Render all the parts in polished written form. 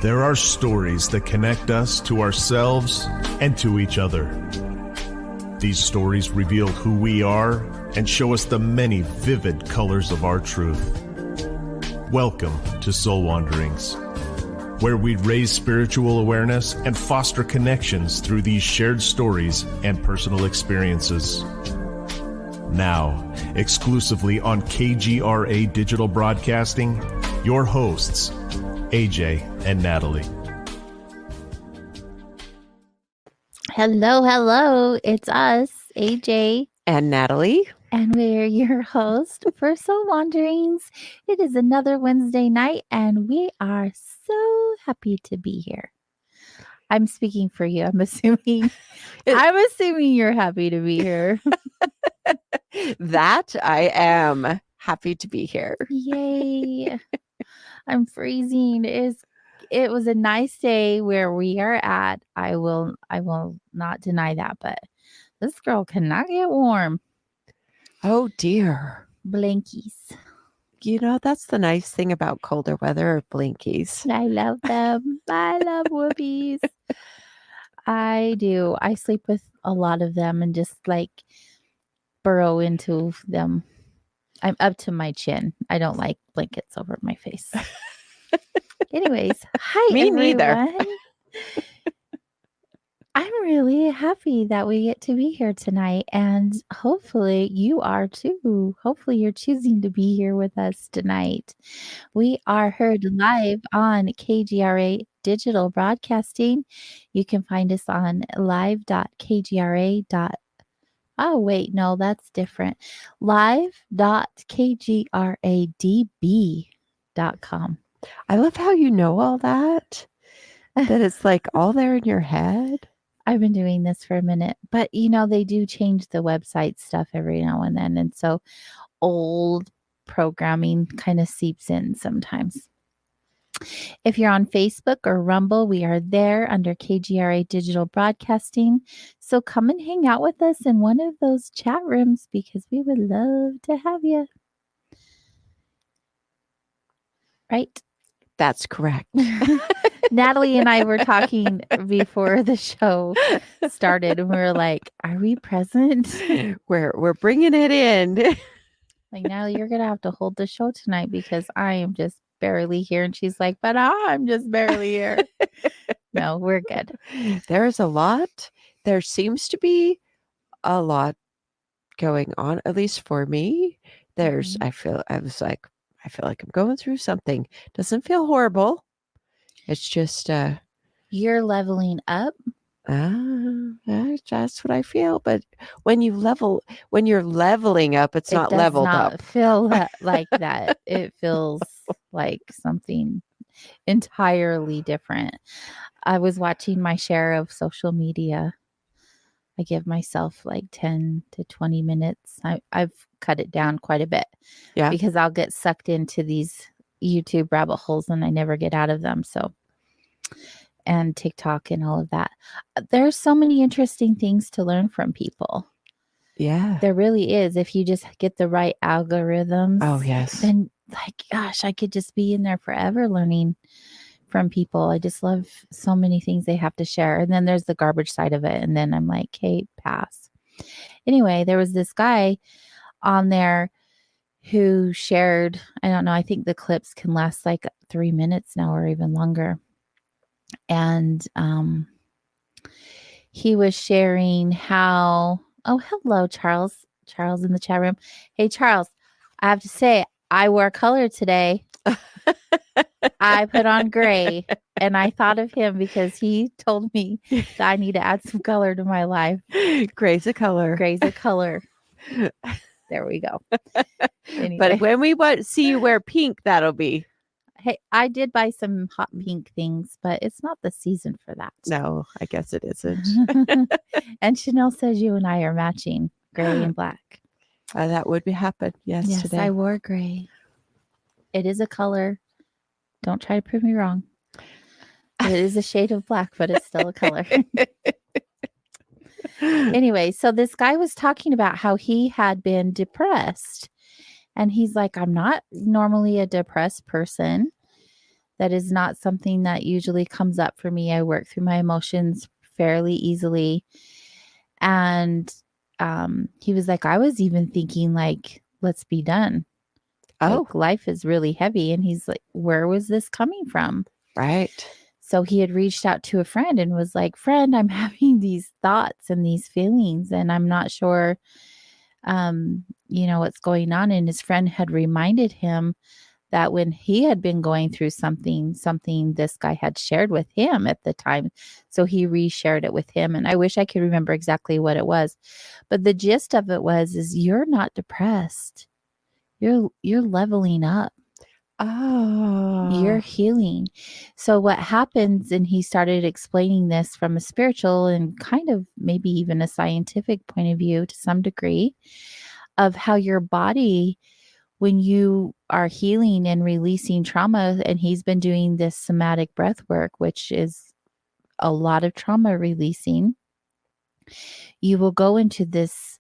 There are stories that connect us to ourselves and to each other. These stories reveal who we are and show us the many vivid colors of our truth. Welcome to Soul Wanderings, where we raise spiritual awareness and foster connections through these shared stories and personal experiences. Now, exclusively on KGRA Digital Broadcasting, your hosts, AJ and Natalie. Hello. It's us, AJ and Natalie. And we're your host for Soul Wanderings. It is another Wednesday night, and we are so happy to be here. I'm speaking for you. I'm assuming you're happy to be here. That I am happy to be here. Yay. I'm freezing. It was a nice day where we are at. I will not deny that, but this girl cannot get warm. Oh dear. Blankies. You know, that's the nice thing about colder weather, blankies. I love them. I love whoopies. I do. I sleep with a lot of them and just like burrow into them. I'm up to my chin. I don't like blankets over my face. Anyways, hi, Me everyone. neither. I'm really happy that we get to be here tonight, and hopefully you are too. Hopefully you're choosing to be here with us tonight. We are heard live on KGRA Digital Broadcasting. You can find us on live.kgra. Oh, wait, no, that's different. live.kgradb.com. I love how you know all that. That it's like all there in your head. I've been doing this for a minute, but you know, they do change the website stuff every now and then. And so old programming kind of seeps in sometimes. If you're on Facebook or Rumble, we are there under KGRA Digital Broadcasting. So come and hang out with us in one of those chat rooms because we would love to have you. Right? That's correct. Natalie and I were talking before the show started, and we were like, "Are we present? We're bringing it in." Like, Natalie, you're gonna have to hold the show tonight because I am just barely here. And she's like, "But I'm just barely here." No, we're good. There's a lot. There seems to be a lot going on, at least for me. There's. I feel like I'm going through something. Doesn't feel horrible. It's just you're leveling up. That's what I feel. But when you're leveling up, it's not leveled up. It does not feel like that. It feels like something entirely different. I was watching my share of social media. I give myself like 10 to 20 minutes. I've cut it down quite a bit. Yeah. Because I'll get sucked into these YouTube rabbit holes and I never get out of them. So, and TikTok and all of that. There's so many interesting things to learn from people. Yeah. There really is. If you just get the right algorithms. Oh, yes. Then like, gosh, I could just be in there forever learning from people. I just love so many things they have to share. And then there's the garbage side of it. And then I'm like, hey, pass. Anyway, there was this guy on there who shared, I don't know, I think the clips can last like 3 minutes now or even longer. And he was sharing how, oh, hello, Charles. Charles in the chat room. Hey, Charles, I have to say, I wore color today. I put on gray, and I thought of him because he told me that I need to add some color to my life. Gray's a color. Gray's a color. There we go. Anyway. But when we see you wear pink, that'll be. Hey, I did buy some hot pink things, but it's not the season for that. No, I guess it isn't. And Chanel says you and I are matching gray and black. That would happen. Yes, today. I wore gray. It is a color. Don't try to prove me wrong. It is a shade of black, but it's still a color. Anyway, so this guy was talking about how he had been depressed. And he's like, I'm not normally a depressed person. That is not something that usually comes up for me. I work through my emotions fairly easily. And he was like, I was even thinking like, let's be done. Oh, Like life is really heavy. And he's like, where was this coming from? right. So he had reached out to a friend and was like, friend, I'm having these thoughts and these feelings, and I'm not sure, what's going on. And his friend had reminded him that when he had been going through something this guy had shared with him at the time. So he reshared it with him. And I wish I could remember exactly what it was. But the gist of it is you're not depressed. You're leveling up. You're Oh, healing. So what happens, and he started explaining this from a spiritual and kind of maybe even a scientific point of view to some degree, of how your body, when you are healing and releasing trauma, and he's been doing this somatic breath work, which is a lot of trauma releasing, you will go into this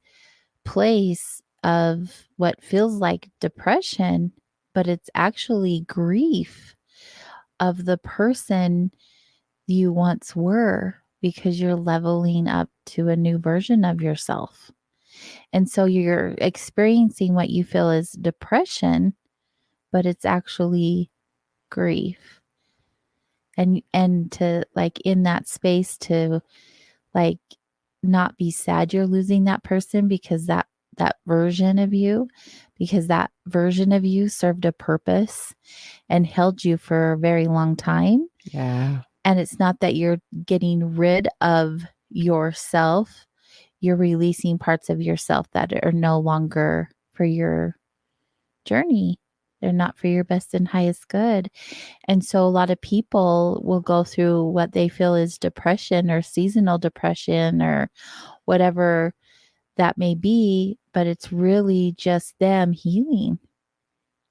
place of what feels like depression, but it's actually grief of the person you once were, because you're leveling up to a new version of yourself. And so you're experiencing what you feel is depression, but it's actually grief. And to like in that space to like not be sad you're losing that person, because that version of you, because that version of you served a purpose and held you for a very long time. yeah. And it's not that you're getting rid of yourself, you're releasing parts of yourself that are no longer for your journey. They're not for your best and highest good. And so a lot of people will go through what they feel is depression or seasonal depression or whatever that may be, but it's really just them healing.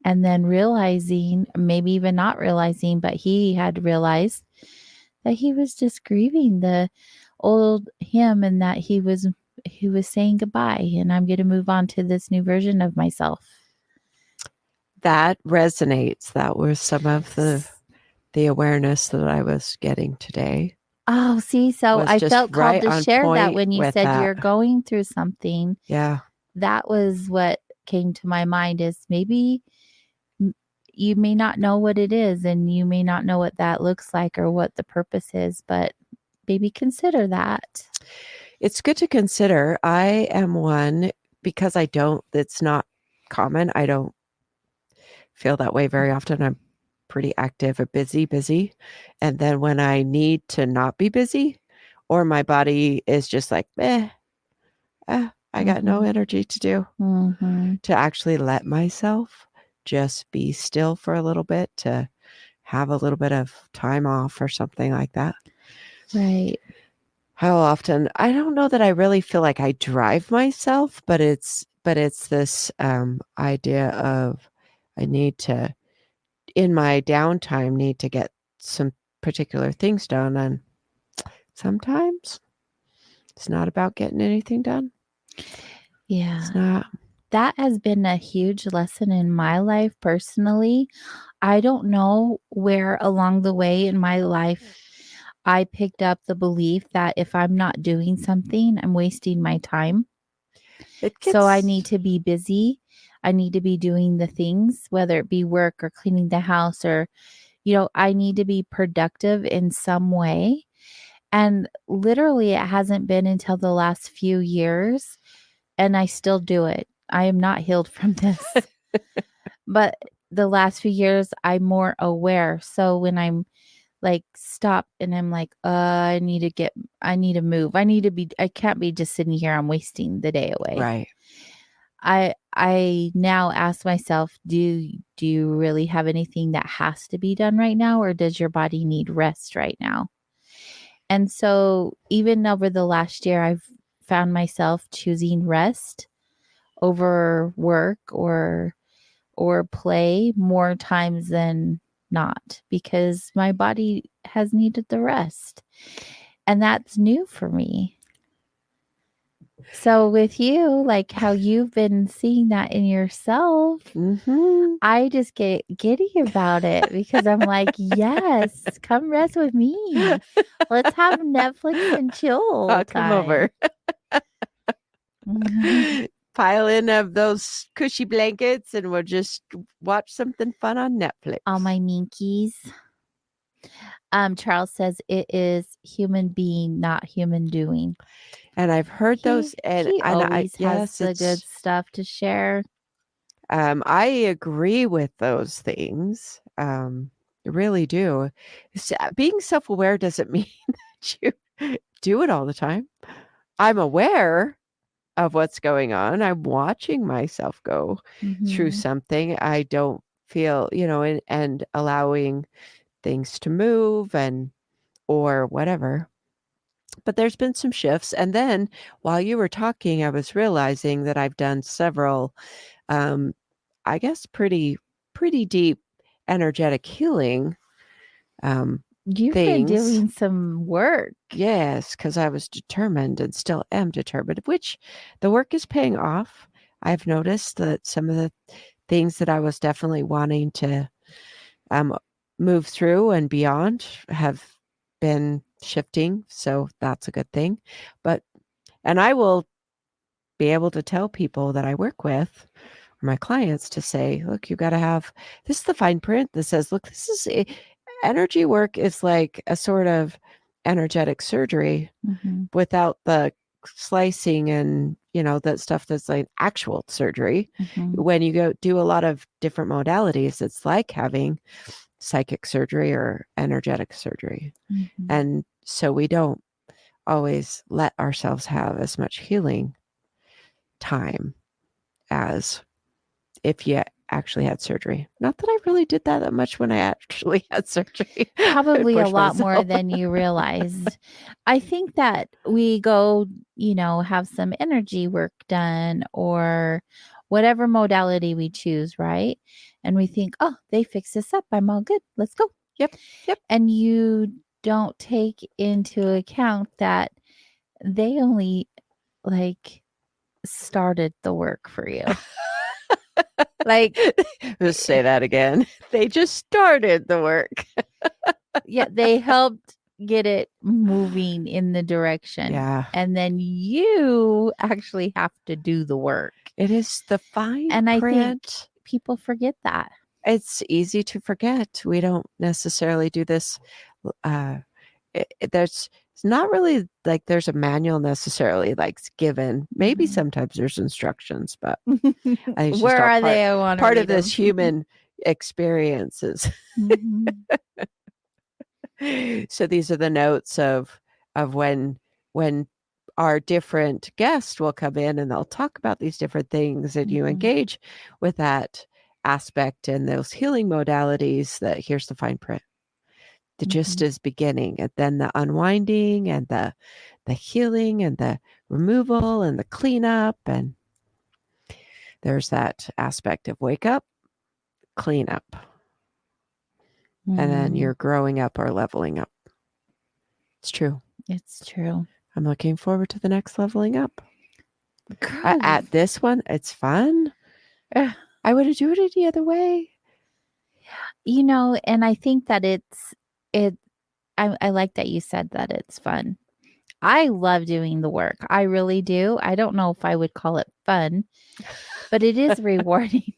And then realizing, maybe even not realizing, but he had realized that he was just grieving the old him, and that he was saying goodbye, and I'm going to move on to this new version of myself. That resonates. That was some of the awareness that I was getting today. Oh, see, so Was I just felt called right to on share that point when you with said that. you're going through something. Yeah. That was what came to my mind, is maybe you may not know what it is, and you may not know what that looks like or what the purpose is, but maybe consider that. It's good to consider. I am one, because it's not common. I don't feel that way very often. I'm pretty active, a busy. And then when I need to not be busy, or my body is just like, I got no energy to do, to actually let myself just be still for a little bit, to have a little bit of time off or something like that. Right. How often, I don't know that I really feel like I drive myself, but it's this idea of I need to, in my downtime, need to get some particular things done. And sometimes it's not about getting anything done. Yeah. It's not. That has been a huge lesson in my life personally. I don't know where along the way in my life I picked up the belief that if I'm not doing something, I'm wasting my time. So I need to be busy. I need to be doing the things, whether it be work or cleaning the house, or, I need to be productive in some way. And literally, it hasn't been until the last few years, and I still do it. I am not healed from this. But the last few years, I'm more aware. So when I'm like stop and I'm like, I need to move. I can't be just sitting here. I'm wasting the day away. Right. I now ask myself, do you really have anything that has to be done right now, or does your body need rest right now? And so even over the last year, I've found myself choosing rest over work or play more times than not, because my body has needed the rest. And that's new for me. So with you, like how you've been seeing that in yourself, Mm-hmm. I just get giddy about it because I'm like, yes, come rest with me. Let's have Netflix and chill I'll come over. time. Mhm. Pile in of those cushy blankets and we'll just watch something fun on Netflix. All my minkies. Charles says it is human being, not human doing. And I've heard those, and He I always has yes, the good it's stuff to share. I agree with those things. I really do. Being self-aware doesn't mean that you do it all the time. I'm aware of what's going on. I'm watching myself go through Mhm. something. I don't feel, and allowing things to move and or whatever. But there's been some shifts. And then while you were talking, I was realizing that I've done several um, I guess pretty deep energetic healing You've been things. doing some work. Yes, because I was determined and still am determined, which the work is paying off. I've noticed that some of the things that I was definitely wanting to um, move through and beyond have been shifting. So that's a good thing. And I will be able to tell people that I work with, my clients, to say, look, you got to have this is the fine print that says, look, energy work is like a sort of energetic surgery Mhm. without the slicing and, that stuff that's like actual surgery. Mhm. When you go do a lot of different modalities, it's like having psychic surgery or energetic surgery. Mhm. And so we don't always let ourselves have as much healing time as if you actually had surgery. Not that I really did that much when I actually had surgery. I Probably a pushed lot more myself. than you realized. I think that we go, have some energy work done or whatever modality we choose, right? And we think, oh, they fixed this up. I'm all good. Let's go. Yep. Yep. And you don't take into account that they only like started the work for you. Like, Just say that again. They just started the work. yeah, they helped get it moving in the direction. Yeah. And then you actually have to do the work. It is the fine And I think print. people forget that. It's easy to forget. We don't necessarily do this. There's it's not really like there's a manual necessarily like given. Maybe Mhm. sometimes there's instructions, but I think it's just Where all are they? I want to part of read this them. human experiences. Mhm. So these are the notes of when our different guests will come in and they'll talk about these different things and you Mhm. engage with that aspect and those healing modalities. That here's the fine print. The gist Mhm. is beginning, and then the unwinding and the healing and the removal and the cleanup, and there's that aspect of wake up, clean up, and then Mm, you're growing up or leveling up. It's true. it's true. I'm looking forward to the next leveling up. Good. At this one, it's fun. Ugh. I would do it any other way. And I think that it I like that you said that it's fun. I love doing the work. I really do. I don't know if I would call it fun, but it is rewarding.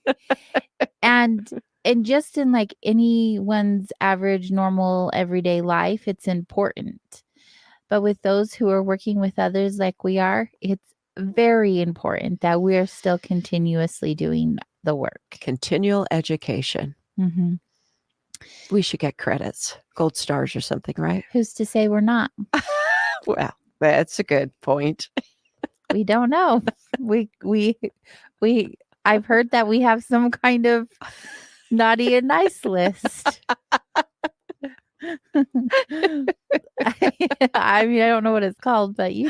and and just in like anyone's average normal everyday life, it's important. But with those who are working with others like we are, it's very important that we're still continuously doing the work. Continual education. Mm-hmm. We should get credits, gold stars or something, right? Who's to say we're not? Well, that's a good point. We don't know. We I've heard that we have some kind of naughty and nice list. I mean, I don't know what it's called, but we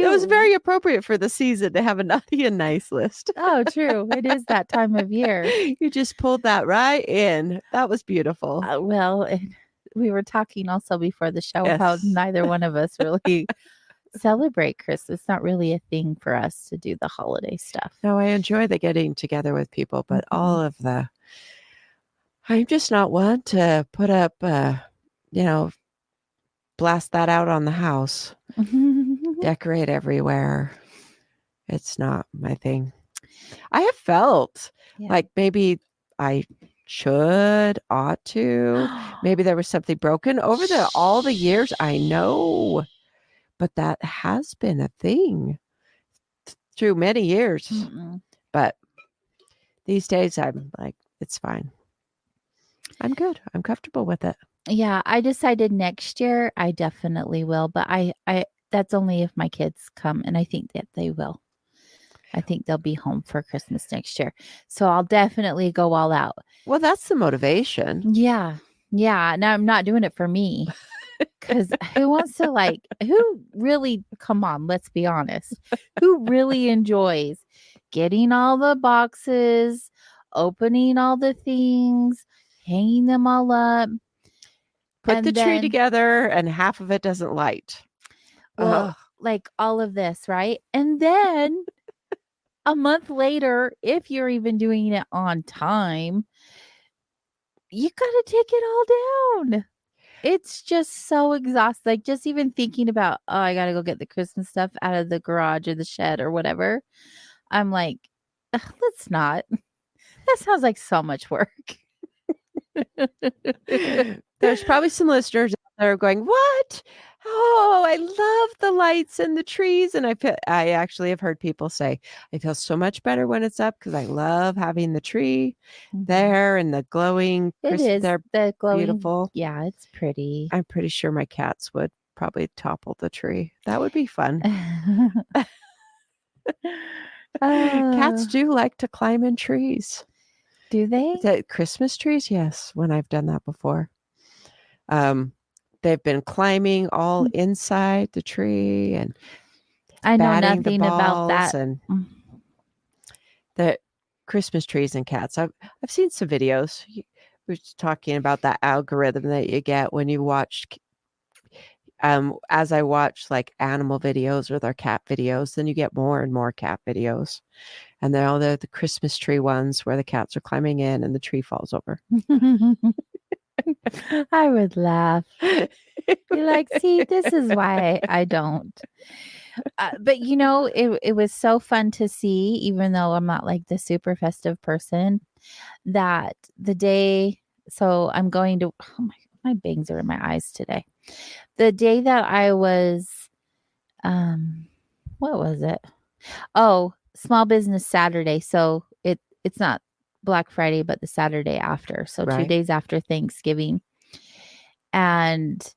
It was do. very appropriate for the season to have a naughty and nice list. Oh, true. It is that time of year. You just pulled that right in. That was beautiful. Well, we were talking also before the show how Yes. neither one of us really celebrate Christmas. It's not really a thing for us to do the holiday stuff. No, I enjoy the getting together with people, but all of I'm just not one to put up, blast that out on the house, decorate everywhere. It's not my thing. I have felt like maybe I ought to. Maybe there was something broken over all the years. I know, but that has been a thing through many years. Mm-mm. But these days, I'm like, it's fine. I'm good. I'm comfortable with it. Yeah, I decided next year I definitely will, but I that's only if my kids come, and I think that they will. I think they'll be home for Christmas next year. So I'll definitely go all out. Well, that's the motivation. Yeah. Yeah. Now I'm not doing it for me. Because who really, come on, let's be honest, who really enjoys getting all the boxes, opening all the things, hanging them all up? Put the tree together and half of it doesn't light. Well, like all of this, right? And then a month later, if you're even doing it on time, you got to take it all down. It's just so exhausting. Like just even thinking about, oh, I got to go get the Christmas stuff out of the garage or the shed or whatever. I'm like, let's not. That sounds like so much work. There's probably some listeners out there going, what? Oh, I love the lights and the trees. And I actually have heard people say, I feel so much better when it's up because I love having the tree there and the glowing. They're the glowing. Beautiful. Yeah, it's pretty. I'm pretty sure my cats would probably topple the tree. That would be fun. Cats do like to climb in trees. Do they? The Christmas trees? Yes, when I've done that before. They've been climbing all inside the tree and I know nothing about that. And the Christmas trees and cats. I've seen some videos. We're talking about that algorithm that you get when you watch. As I watch like animal videos or their cat videos, then you get more and more cat videos. And they're all the Christmas tree ones where the cats are climbing in and the tree falls over. I would laugh. You're like, see, this is why I don't. But it was so fun to see, even though I'm not like the super festive person, that the day. So I'm going to. Oh my bangs are in my eyes today. The day that I was, what was it? Oh, Small Business Saturday. So it's not Black Friday, but the Saturday after. So 2 days after Thanksgiving. And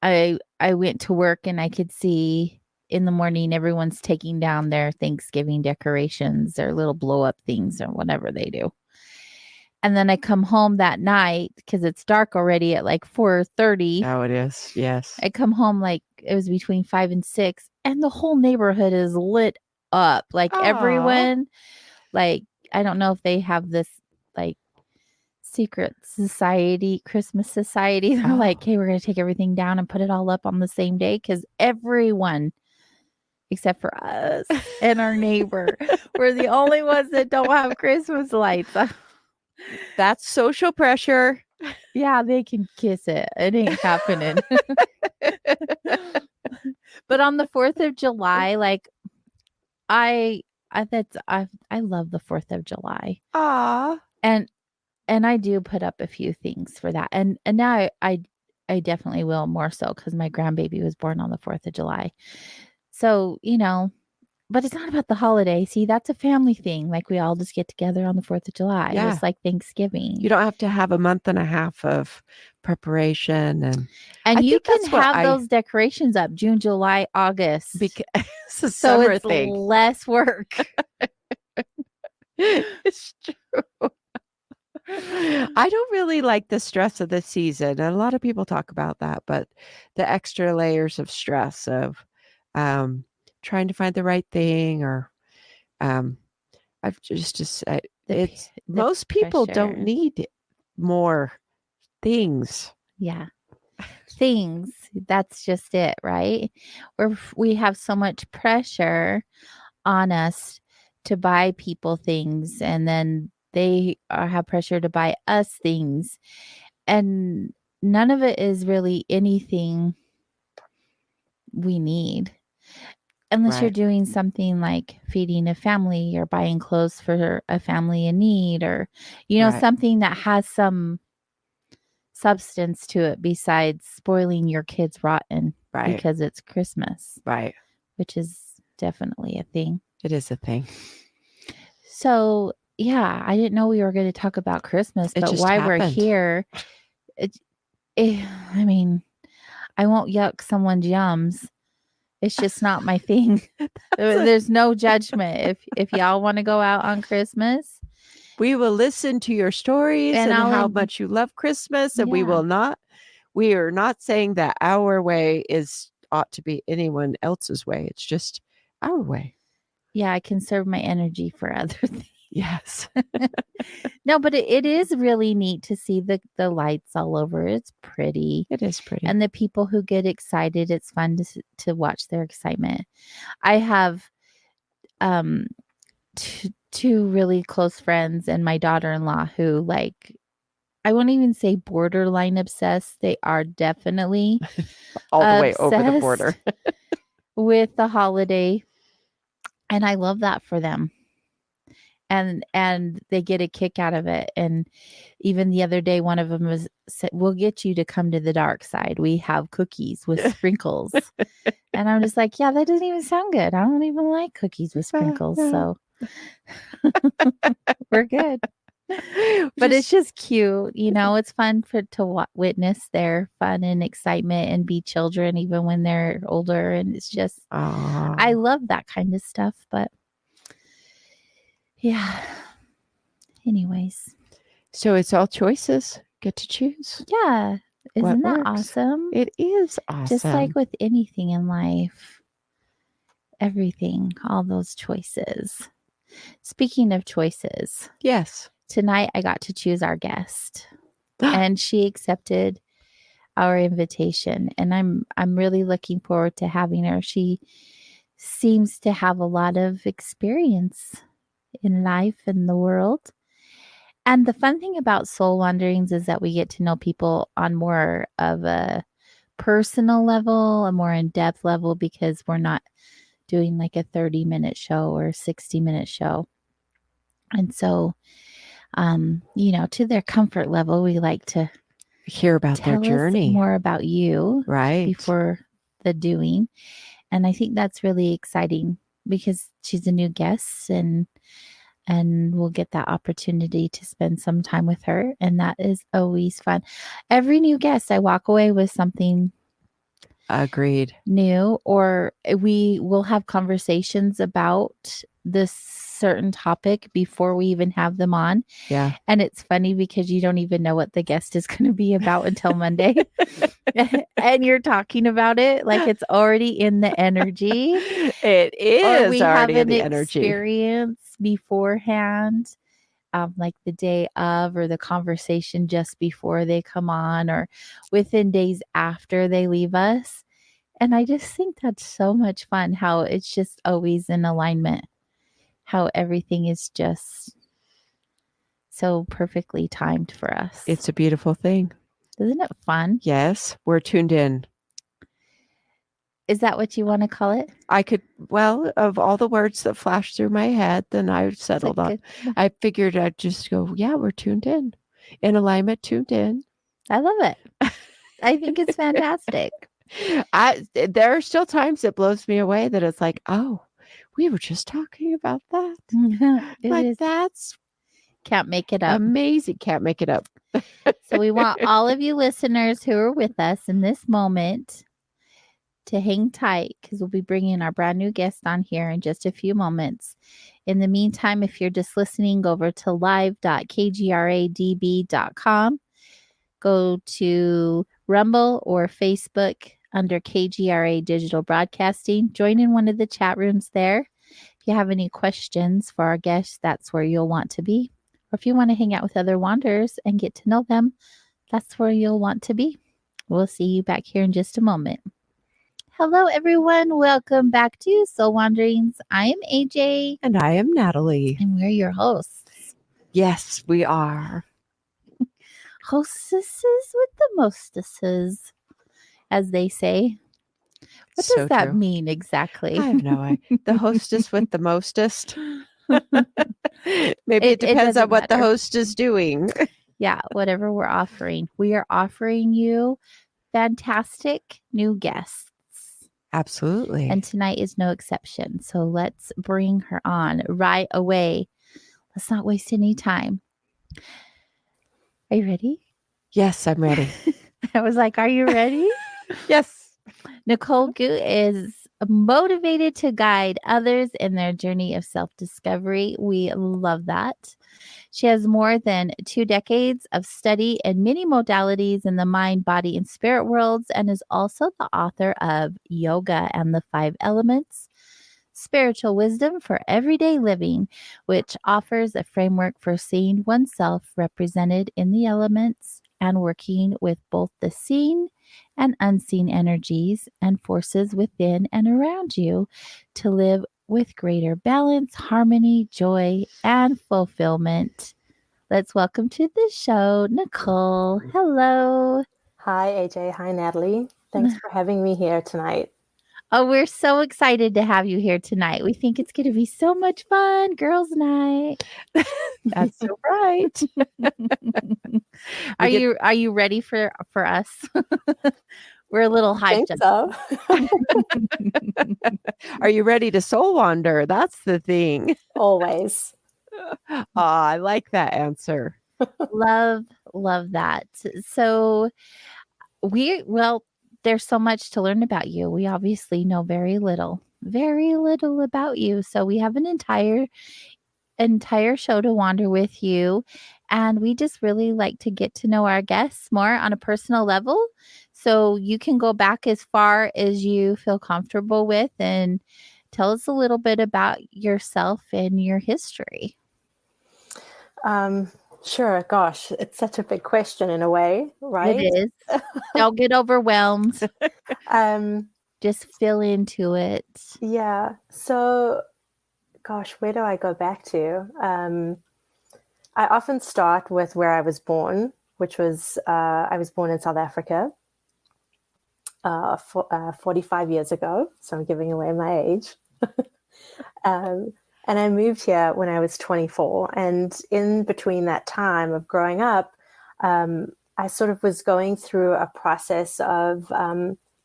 I went to work and I could see in the morning everyone's taking down their Thanksgiving decorations, their little blow up things or whatever they do. And then I come home that night because it's dark already at like 4:30. Oh, it is. Yes. I come home like it was between 5 and 6, and the whole neighborhood is lit up. Like everyone, like I don't know if they have this like secret society, Christmas society. They're like, hey, we're going to take everything down and put it all up on the same day because everyone, except for us and our neighbor, we're the only ones that don't have Christmas lights. That's social pressure. Yeah, they can kiss it. It ain't happening. But on the 4th of July, like I love the 4th of July. And I do put up a few things for that. And now I definitely will more so because my grandbaby was born on the 4th of July. So, but it's not about the holiday. See, that's a family thing. Like we all just get together on the 4th of July. Yeah. Just like Thanksgiving. You don't have to have a month and a half of preparation. And you can have those decorations up June, July, August. Because it's a summer thing. Less work. It's true. I don't really like the stress of the season. And a lot of people talk about that, but the extra layers of stress of trying to find the right thing or I've just most people don't need more things. Yeah. things. That's just it, right? We have so much pressure on us to buy people things, and then they have pressure to buy us things. And none of it is really anything we need. Unless you're Right. doing something like feeding a family or buying clothes for a family in need, or, Right. something that has some substance to it besides spoiling your kids rotten Right. because it's Christmas, Right. which is definitely a thing. It is a thing. So, yeah, I didn't know we were going to talk about Christmas, It but just while we're happened. here, I mean, I won't yuck someone's yums. It's just not my thing. There's no judgment. If y'all want to go out on Christmas, We will listen to your stories and and I'll how much you love Christmas, and yeah. we are not saying that our way ought to be anyone else's way. It's just our way. Yeah, I conserve my energy for other things. Yes. No, but it is really neat to see the lights all over. It's pretty. It is pretty. And the people who get excited, it's fun to watch their excitement. I have two really close friends and my daughter-in-law who, like, I won't even say borderline obsessed. They are definitely All the way over the obsessed border. with the holiday. And I love that for them. And they get a kick out of it. And even the other day, one of them said, "We'll get you to come to the dark side. We have cookies with sprinkles." And I'm just like, yeah, that doesn't even sound good. I don't even like cookies with sprinkles. So we're good. But it's just cute. It's fun to witness their fun and excitement and be children even when they're older. And it's just, I love that kind of stuff. But yeah. Anyways. So it's all choices. Get to choose. Yeah. Isn't that works. awesome? It is awesome. Just like with anything in life, everything, all those choices. Speaking of choices. Yes. Tonight I got to choose our guest. And she accepted our invitation. And I'm really looking forward to having her. She seems to have a lot of experience in life and the world. And the fun thing about soul wanderings is that we get to know people on more of a personal level, a more in-depth level, because we're not doing like a 30-minute show or a 60-minute show. And so, to their comfort level, we like to hear about their journey. More about you, right, before the doing. And I think that's really exciting because she's a new guest, and we'll get that opportunity to spend some time with her. And that is always fun. Every new guest, I walk away with something agreed new, or we will have conversations about this certain topic before we even have them on. Yeah. And it's funny because you don't even know what the guest is going to be about until Monday. And you're talking about it like it's already in the energy. It is, or we already have in the an energy experience beforehand, like the day of, or the conversation just before they come on, or within days after they leave us. And I just think that's so much fun, how it's just always in alignment, how everything is just so perfectly timed for us. It's a beautiful thing. Isn't it fun? Yes, we're tuned in. Is that what you want to call it? Of all the words that flashed through my head, then I settled on. I figured I'd just go, yeah, we're tuned in alignment, tuned in. I love it. I think it's fantastic. There are still times it blows me away that it's like, oh, we were just talking about that. That's can't make it up. Amazing. Can't make it up. So we want all of you listeners who are with us in this moment to hang tight, because we'll be bringing our brand new guest on here in just a few moments. In the meantime, if you're just listening, go over to live.kgradb.com. Go to Rumble or Facebook under KGRA Digital Broadcasting. Join in one of the chat rooms there. If you have any questions for our guests, that's where you'll want to be. Or if you want to hang out with other wanderers and get to know them, that's where you'll want to be. We'll see you back here in just a moment. Hello, everyone. Welcome back to Soul Wanderings. I am AJ. And I am Natalie. And we're your hosts. Yes, we are. Hostesses with the mostesses, as they say. What So does that true. mean exactly? I have no idea. The hostess with the mostest. Maybe it depends on what the host is doing. Yeah, whatever we're offering. We are offering you fantastic new guests. Absolutely. And tonight is no exception. So let's bring her on right away. Let's not waste any time. Are you ready? Yes, I'm ready. I was like, are you ready? Yes. Nicole Goott is motivated to guide others in their journey of self-discovery. We love that. She has more than 2 decades of study in many modalities in the mind, body, and spirit worlds, and is also the author of Yoga and the 5 Elements, Spiritual Wisdom for Everyday Living, which offers a framework for seeing oneself represented in the elements and working with both the seen and unseen energies and forces within and around you to live with greater balance, harmony, joy, and fulfillment. Let's welcome to the show, Nicole. Hello. Hi, AJ. Hi, Natalie. Thanks for having me here tonight. Oh, we're so excited to have you here tonight. We think it's going to be so much fun. Girls' night. That's so right. Are you ready for us? We're a little hyped up. So. Are you ready to soul wander? That's the thing. Always. I like that answer. Love that. So there's so much to learn about you. We obviously know very little about you. So we have an entire show to wander with you. And we just really like to get to know our guests more on a personal level. So you can go back as far as you feel comfortable with and tell us a little bit about yourself and your history. Sure. Gosh, it's such a big question in a way, right? It is. Don't get overwhelmed. Just fill into it. Yeah. So, gosh, where do I go back to? I often start with where I was born, which was I was born in South Africa 45 years ago. So I'm giving away my age. And I moved here when I was 24. And in between that time of growing up, I sort of was going through a process of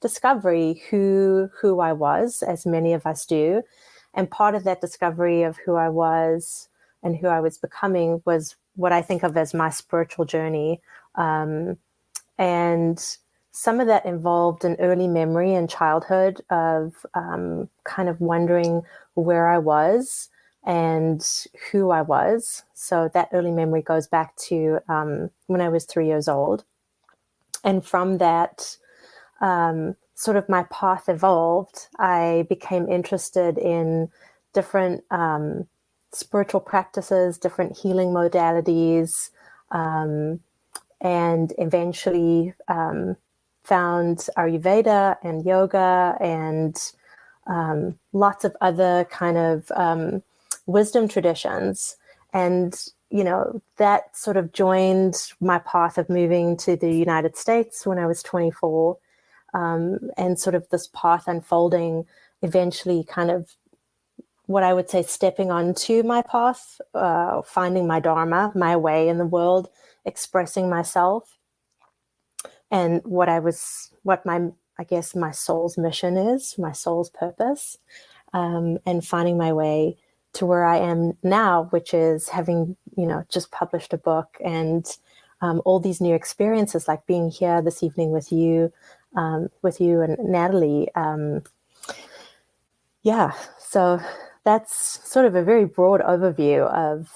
discovery who I was, as many of us do. And part of that discovery of who I was and who I was becoming was what I think of as my spiritual journey. And some of that involved an early memory in childhood of kind of wondering where I was and who I was. So that early memory goes back to when I was 3 years old. And from that, sort of my path evolved. I became interested in different spiritual practices, different healing modalities, and eventually found Ayurveda and yoga and lots of other kind of wisdom traditions. And, you know, that sort of joined my path of moving to the United States when I was 24. And sort of this path unfolding, eventually kind of what I would say stepping onto my path, finding my dharma, my way in the world, expressing myself, and what I guess my soul's mission is, my soul's purpose, and finding my way to where I am now, which is having, you know, just published a book and all these new experiences, like being here this evening with you and Natalie. So that's sort of a very broad overview of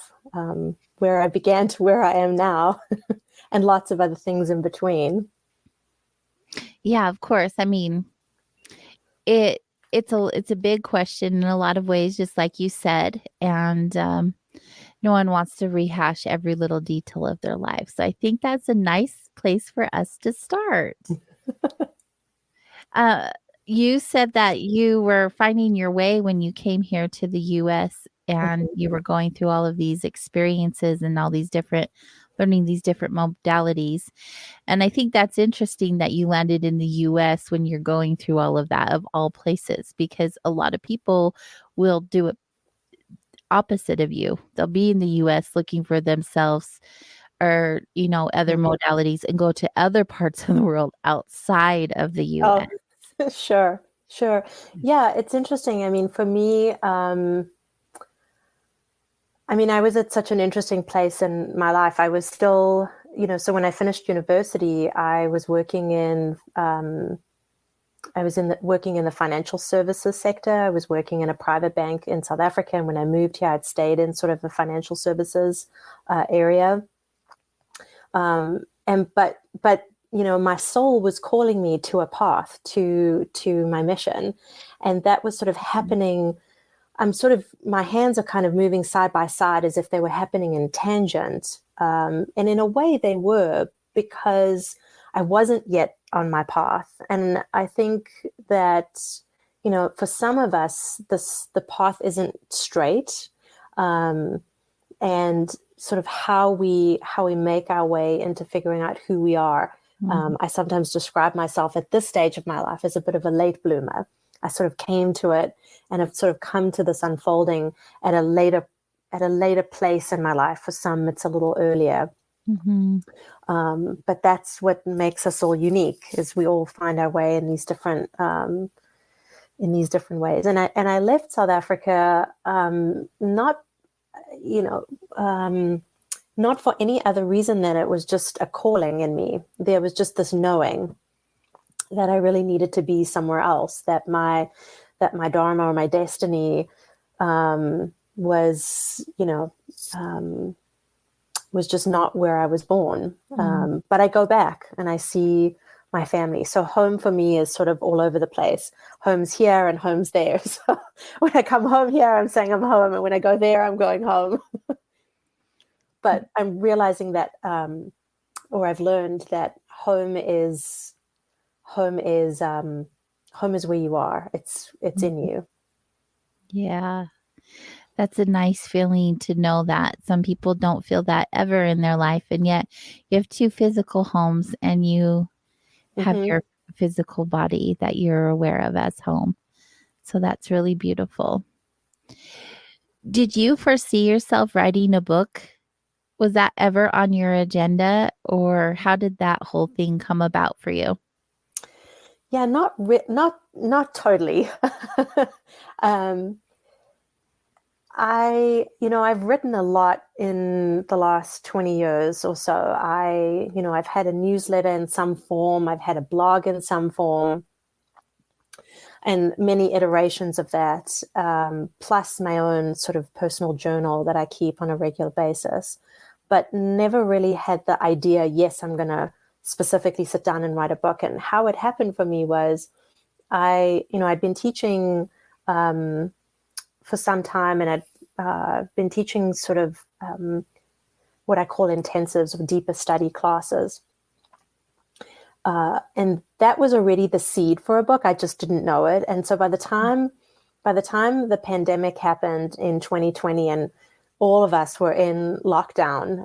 where I began to where I am now, and lots of other things in between. Yeah, of course. I mean, it's a big question in a lot of ways, just like you said, and no one wants to rehash every little detail of their life. So I think that's a nice place for us to start. You said that you were finding your way when you came here to the US and you were going through all of these experiences and all these different learning these different modalities. And I think that's interesting that you landed in the US when you're going through all of that of all places, because a lot of people will do it opposite of you. They'll be in the US looking for themselves or, other modalities and go to other parts of the world outside of the US. Oh, sure. Yeah, it's interesting. I mean, for me, I was at such an interesting place in my life. I was still, so when I finished university, I was working in working in the financial services sector. I was working in a private bank in South Africa. And when I moved here, I'd stayed in sort of the financial services area. But my soul was calling me to a path, to my mission. And that was sort of happening. My hands are kind of moving side by side as if they were happening in tangent. And in a way they were, because I wasn't yet on my path. And I think that, for some of us, the path isn't straight. And sort of how we make our way into figuring out who we are. I sometimes describe myself at this stage of my life as a bit of a late bloomer. I sort of came to it and have sort of come to this unfolding at a later place in my life. For some, it's a little earlier. But that's what makes us all unique, is we all find our way in these different ways. And I left South Africa not for any other reason than it was just a calling in me. There was just this knowing that I really needed to be somewhere else, that my dharma or my destiny was just not where I was born. But I go back and I see my family. So home for me is sort of all over the place. Home's here and home's there. So when I come home here, I'm saying I'm home. And when I go there, I'm going home. But I'm realizing that, or I've learned that home is where you are. It's in you. Yeah. That's a nice feeling to know that. Some people don't feel that ever in their life. And yet you have two physical homes and you have your physical body that you're aware of as home. So that's really beautiful. Did you foresee yourself writing a book? Was that ever on your agenda, or how did that whole thing come about for you? Yeah, not totally. I've written a lot in the last 20 years or so. I've had a newsletter in some form. I've had a blog in some form, and many iterations of that, plus my own sort of personal journal that I keep on a regular basis, but never really had the idea, yes, I'm going to specifically sit down and write a book. And how it happened for me was I'd been teaching for some time, and I'd been teaching sort of what I call intensives or deeper study classes. And that was already the seed for a book. I just didn't know it. And so by the time the pandemic happened in 2020 and all of us were in lockdown,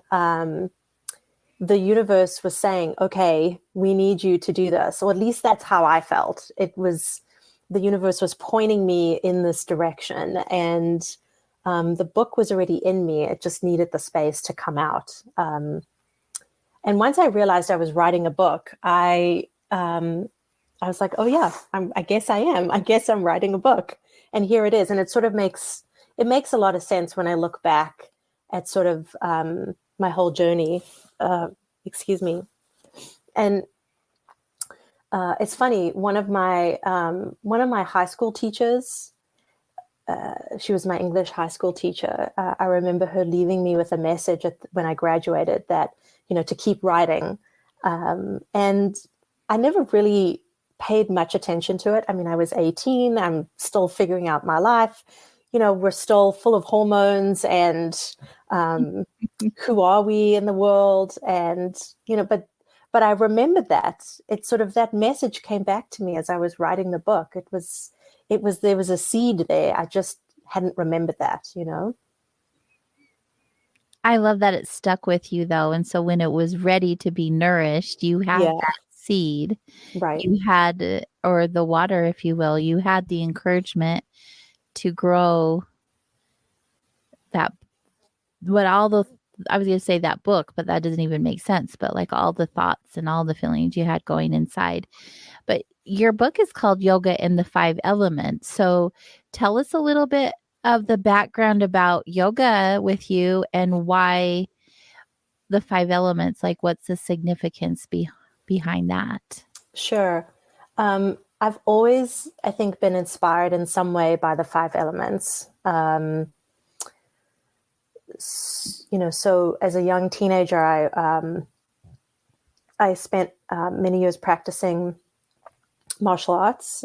the universe was saying, okay, we need you to do this. Or at least that's how I felt. The universe was pointing me in this direction, and the book was already in me. It just needed the space to come out. And once I realized I was writing a book, I was like, oh yeah, I guess I am. I guess I'm writing a book, and here it is. And it sort of makes a lot of sense when I look back at sort of my whole journey. Excuse me. And it's funny. One of my high school teachers, she was my English high school teacher. I remember her leaving me with a message when I graduated that, to keep writing. And I never really paid much attention to it. I mean, I was 18. I'm still figuring out my life. We're still full of hormones and who are we in the world? And, but I remembered that. It's sort of that message came back to me as I was writing the book. There was a seed there. I just hadn't remembered that, you know? I love that it stuck with you though. And so when it was ready to be nourished, you had Yeah. that seed, Right. you had, or the water, if you will, you had the encouragement to grow that, I was going to say that book, but that doesn't even make sense. But like all the thoughts and all the feelings you had going inside. But your book is called Yoga and the Five Elements. So tell us a little bit of the background about yoga with you and why the five elements, like what's the significance behind that? Sure. I've always, I think, been inspired in some way by the five elements. So as a young teenager, I spent many years practicing martial arts,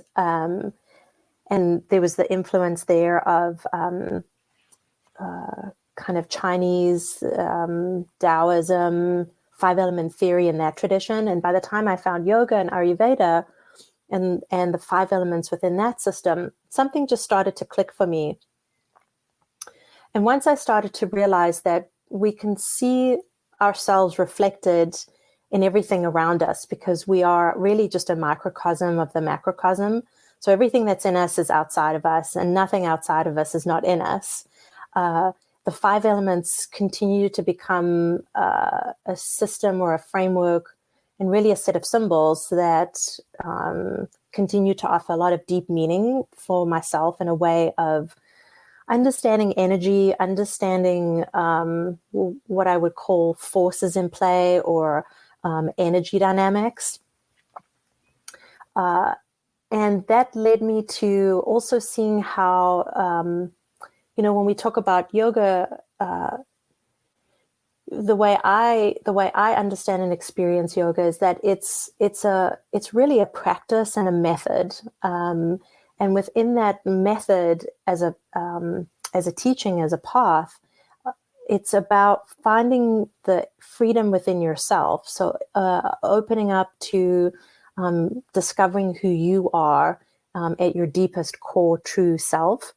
and there was the influence there of kind of Chinese Taoism, five element theory in that tradition. And by the time I found yoga and Ayurveda and the five elements within that system, something just started to click for me. And once I started to realize that we can see ourselves reflected in everything around us, because we are really just a microcosm of the macrocosm. So everything that's in us is outside of us, and nothing outside of us is not in us. The five elements continue to become a system or a framework, and really a set of symbols that continue to offer a lot of deep meaning for myself in a way of understanding energy, understanding what I would call forces in play, or energy dynamics. And that led me to also seeing how, when we talk about yoga, the way I understand and experience yoga is that it's really a practice and a method. And within that method, as a teaching, as a path, it's about finding the freedom within yourself. So opening up to discovering who you are at your deepest core true self.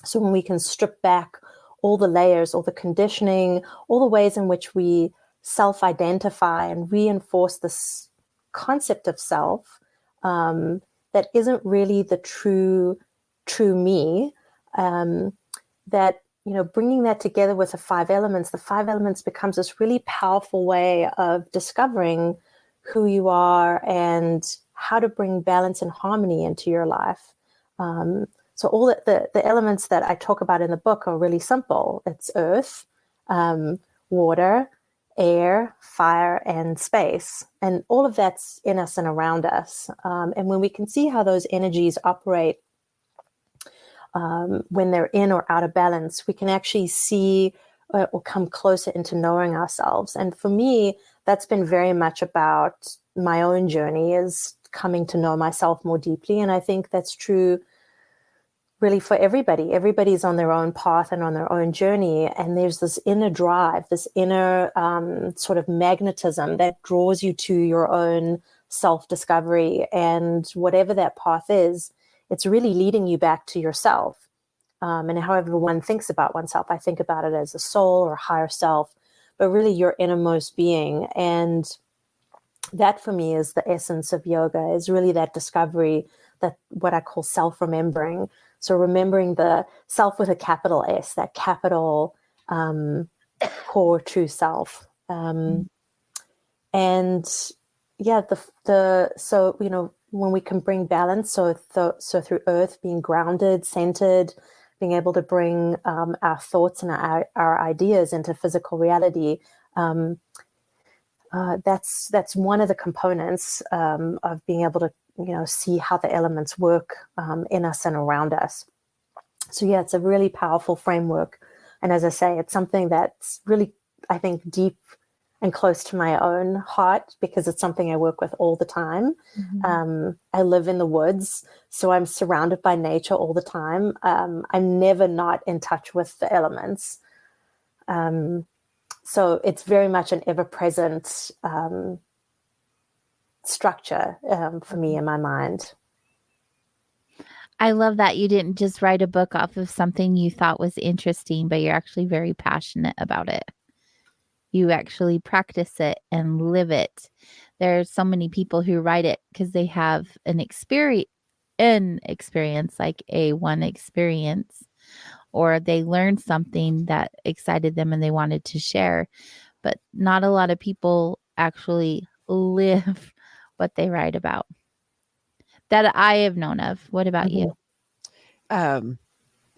So when we can strip back all the layers, all the conditioning, all the ways in which we self-identify and reinforce this concept of self that isn't really the true me, that, bringing that together with the five elements becomes this really powerful way of discovering who you are and how to bring balance and harmony into your life. So all the elements that I talk about in the book are really simple. It's earth, water, air, fire, and space. And all of that's in us and around us. And when we can see how those energies operate when they're in or out of balance, we can actually see or come closer into knowing ourselves. And for me, that's been very much about my own journey, is coming to know myself more deeply. And I think that's true really for everybody. Everybody's on their own path and on their own journey. And there's this inner drive, this inner sort of magnetism that draws you to your own self-discovery. And whatever that path is, it's really leading you back to yourself. And however one thinks about oneself, I think about it as a soul or higher self, but really your innermost being. And that for me is the essence of yoga, is really that discovery, that what I call self-remembering. So remembering the self with a capital S, that capital core true self. And yeah, so when we can bring balance, so through earth, being grounded, centered, being able to bring our thoughts and our ideas into physical reality, that's one of the components of being able to see how the elements work in us and around us. So yeah, it's a really powerful framework. And as I say, it's something that's really, I think, deep and close to my own heart, because it's something I work with all the time. Mm-hmm. I live in the woods, so I'm surrounded by nature all the time. I'm never not in touch with the elements. So it's very much an ever-present structure for me in my mind. I love that you didn't just write a book off of something you thought was interesting, but you're actually very passionate about it. You actually practice it and live it. There's so many people who write it because they have an experience, like a one experience, or they learned something that excited them and they wanted to share. But not a lot of people actually live what they write about that I have known of. What about you? Um,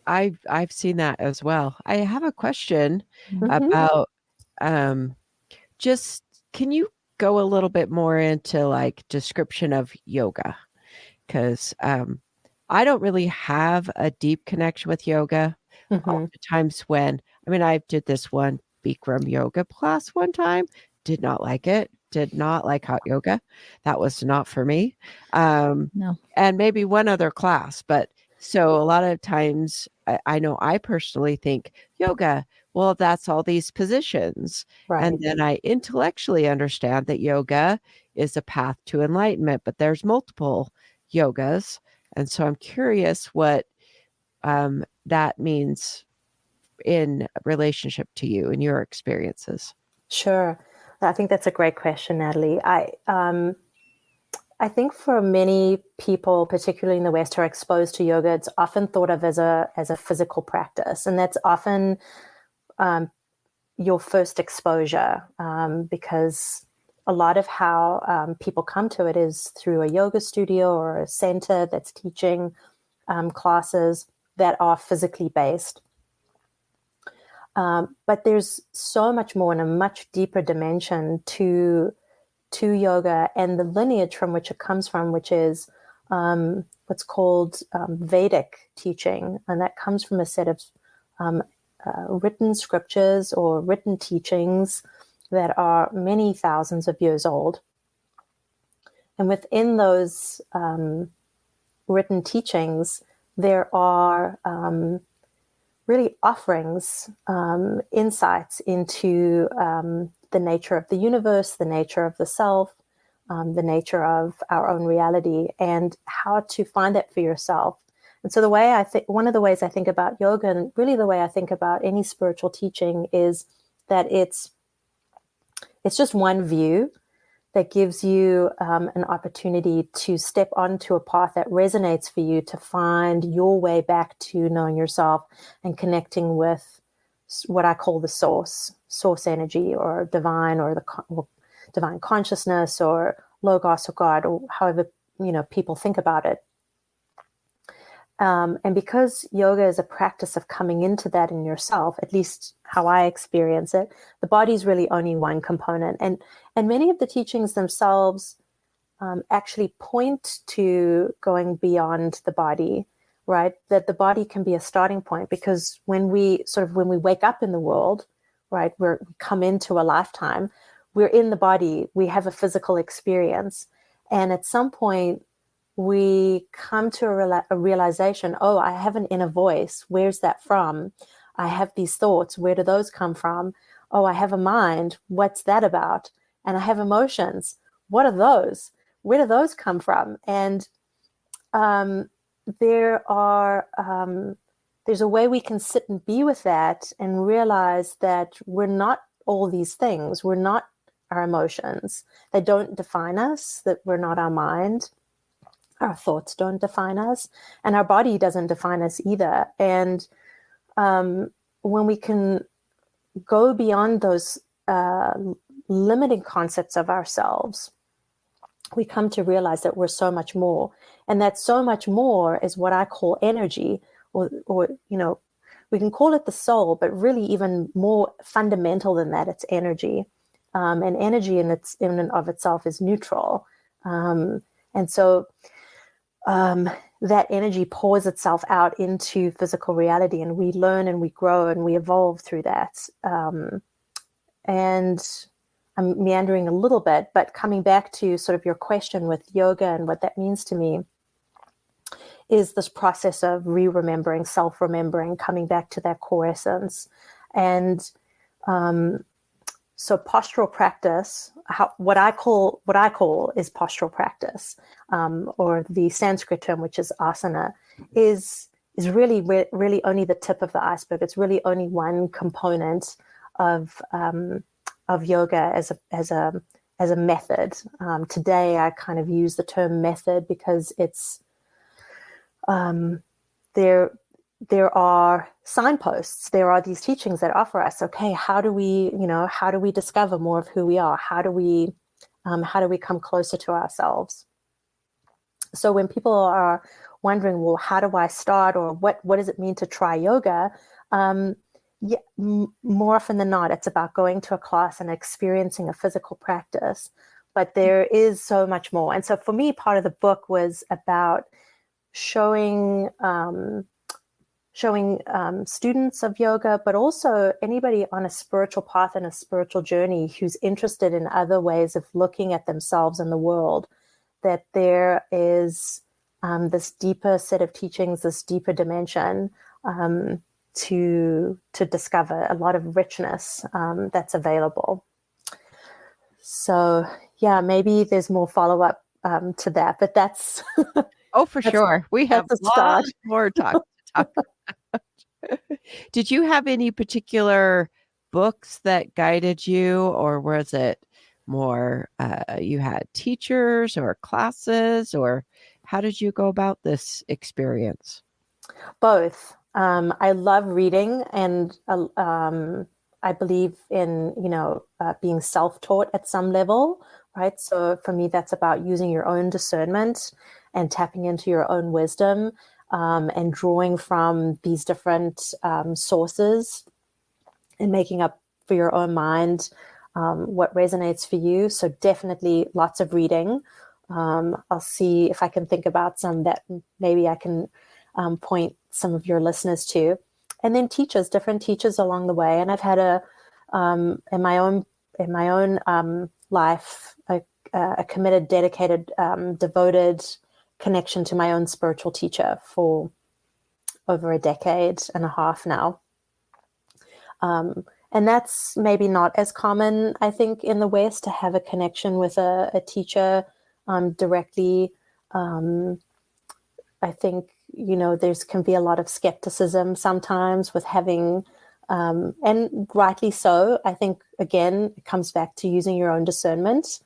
I've seen that as well. I have a question Mhm. about just can you go a little bit more into like description of yoga? Because I don't really have a deep connection with yoga. Mhm. Oftentimes when I did this one Bikram yoga class one time, did not like it, did not like hot yoga. That was not for me. No. And maybe one other class, but so a lot of times I know I personally think yoga, well, that's all these positions. Right. And then I intellectually understand that yoga is a path to enlightenment, but there's multiple yogas. And so I'm curious what that means in relationship to you and your experiences. Sure. I think that's a great question, Natalie. I think for many people, particularly in the West, who are exposed to yoga, it's often thought of as a physical practice, and that's often your first exposure, because a lot of how people come to it is through a yoga studio or a center that's teaching classes that are physically based. But there's so much more and a much deeper dimension to yoga and the lineage from which it comes from, which is what's called Vedic teaching. And that comes from a set of written scriptures or written teachings that are many thousands of years old. And within those written teachings, there are really offerings, insights into the nature of the universe, the nature of the self, the nature of our own reality, and how to find that for yourself. And so one of the ways I think about yoga, and really the way I think about any spiritual teaching, is that it's just one view that gives you an opportunity to step onto a path that resonates for you, to find your way back to knowing yourself and connecting with what I call the source energy, or divine, or divine consciousness, or logos, or God, or however people think about it. And because yoga is a practice of coming into that in yourself, at least how I experience it, the body's really only one component. And many of the teachings themselves actually point to going beyond the body, right? That the body can be a starting point, because when we wake up in the world, right, we come into a lifetime, we're in the body, we have a physical experience. And at some point, we come to a realization, oh, I have an inner voice. Where's that from? I have these thoughts. Where do those come from? Oh, I have a mind. What's that about? And I have emotions. What are those? Where do those come from? And there's a way we can sit and be with that and realize that we're not all these things. We're not our emotions. They don't define us, that we're not our mind. Our thoughts don't define us, and our body doesn't define us either. And when we can go beyond those limiting concepts of ourselves, we come to realize that we're so much more. And that so much more is what I call energy, or we can call it the soul, but really even more fundamental than that, it's energy. And energy in and of itself is neutral. And so that energy pours itself out into physical reality, and we learn and we grow and we evolve through that. And I'm meandering a little bit, but coming back to sort of your question with yoga and what that means to me is this process of re-remembering, self-remembering, coming back to that core essence. And So postural practice, what I call is postural practice, or the Sanskrit term, which is asana, is really only the tip of the iceberg. It's really only one component of yoga as a method. Today, I kind of use the term method because it's there are signposts. There are these teachings that offer us, okay, how do we discover more of who we are? How do we come closer to ourselves? So when people are wondering, well, how do I start, or what does it mean to try yoga? More often than not, it's about going to a class and experiencing a physical practice. But there is so much more. And so for me, part of the book was about showing students of yoga, but also anybody on a spiritual path and a spiritual journey who's interested in other ways of looking at themselves and the world, that there is this deeper set of teachings, this deeper dimension to discover, a lot of richness that's available. So yeah, maybe there's more follow-up to that, but that's Oh, for sure. We have a start. lots more talk to talk about. Did you have any particular books that guided you, or was it more you had teachers or classes, or how did you go about this experience? Both. I love reading, and I believe in being self-taught at some level, right? So for me, that's about using your own discernment and tapping into your own wisdom, and drawing from these different sources and making up for your own mind what resonates for you. So definitely lots of reading. I'll see if I can think about some that maybe I can point some of your listeners to. And then different teachers along the way. And I've had in my own life, a committed, dedicated, devoted connection to my own spiritual teacher for over a decade and a half now. And that's maybe not as common, I think, in the West, to have a connection with a teacher directly. I think, there's can be a lot of skepticism sometimes with having, and rightly so. I think, again, it comes back to using your own discernment,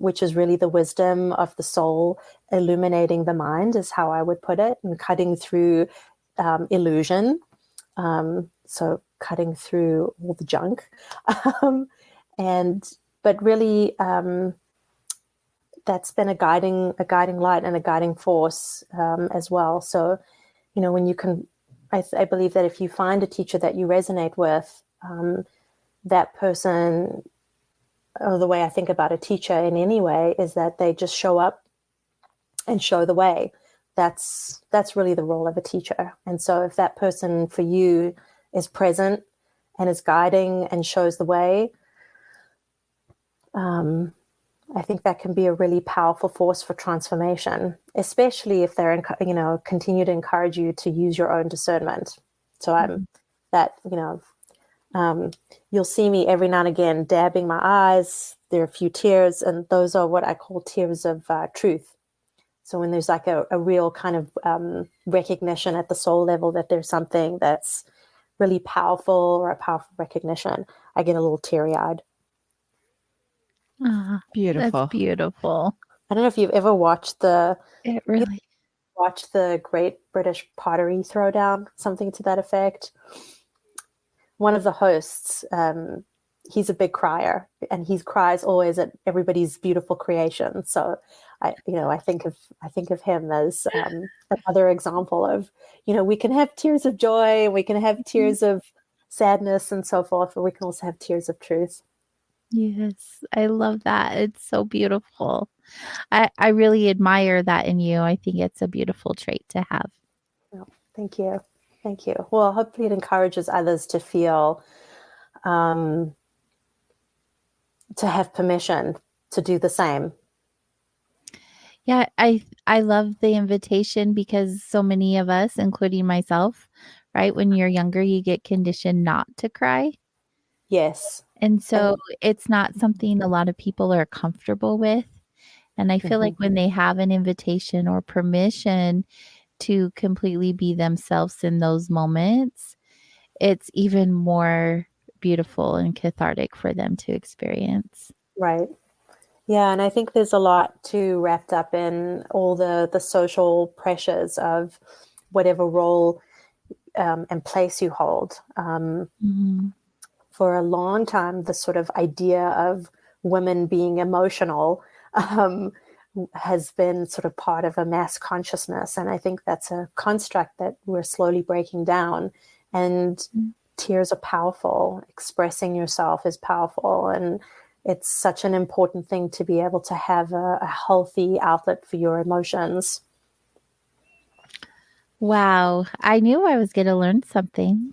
which is really the wisdom of the soul illuminating the mind, is how I would put it, and cutting through illusion. So cutting through all the junk. But really, that's been a guiding light and a guiding force as well. So, when you can, I believe that if you find a teacher that you resonate with, that person, or the way I think about a teacher in any way, is that they just show up and show the way. That's really the role of a teacher. And so if that person for you is present and is guiding and shows the way, I think that can be a really powerful force for transformation, especially if they're, continue to encourage you to use your own discernment. So you'll see me every now and again dabbing my eyes. There are a few tears, and those are what I call tears of truth. So when there's like a real kind of recognition at the soul level that there's something that's really powerful, or a powerful recognition, I get a little teary-eyed. Beautiful. That's beautiful. I don't know if you've ever watched the Great British Pottery Throwdown, something to that effect. One of the hosts, he's a big crier, and he cries always at everybody's beautiful creation. So I think of him as another example of, we can have tears of joy, we can have tears of sadness and so forth, but we can also have tears of truth. Yes, I love that. It's so beautiful. I really admire that in you. I think it's a beautiful trait to have. Oh, thank you. Thank you. Well, hopefully it encourages others to feel, to have permission to do the same. Yeah, I love the invitation, because so many of us, including myself, right, when you're younger, you get conditioned not to cry. Yes. And so it's not something a lot of people are comfortable with. And I feel like when they have an invitation or permission to completely be themselves in those moments, it's even more beautiful and cathartic for them to experience. Right. Yeah, and I think there's a lot too wrapped up in all the social pressures of whatever role and place you hold. For a long time, the sort of idea of women being emotional has been sort of part of a mass consciousness. And I think that's a construct that we're slowly breaking down. And tears are powerful. Expressing yourself is powerful. And it's such an important thing to be able to have a healthy outlet for your emotions. Wow. I knew I was going to learn something.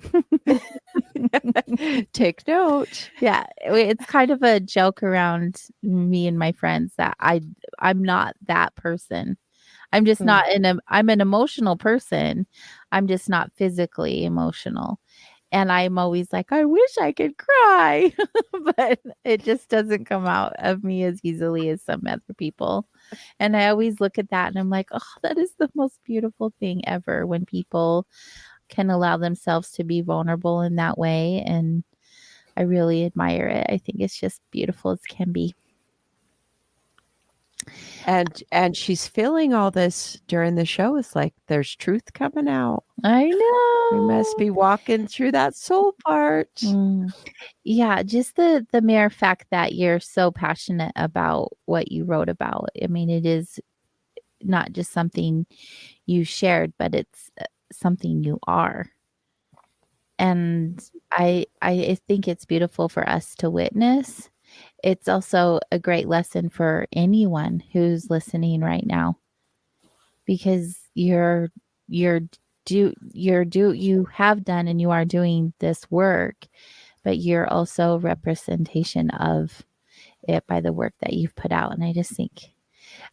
Take note. Yeah. It's kind of a joke around me and my friends that I'm not that person. I'm just not I'm an emotional person. I'm just not physically emotional. And I'm always like, I wish I could cry, but it just doesn't come out of me as easily as some other people. And I always look at that and I'm like, oh, that is the most beautiful thing ever when people can allow themselves to be vulnerable in that way. And I really admire it. I think it's just beautiful as can be. And she's feeling all this during the show. It's like there's truth coming out. I know. We must be walking through that soul part. Yeah, just the mere fact that you're so passionate about what you wrote about. I mean, it is not just something you shared, but it's something you are. And I think it's beautiful for us to witness. It's also a great lesson for anyone who's listening right now, because you have done and you are doing this work, but you're also a representation of it by the work that you've put out. And I just think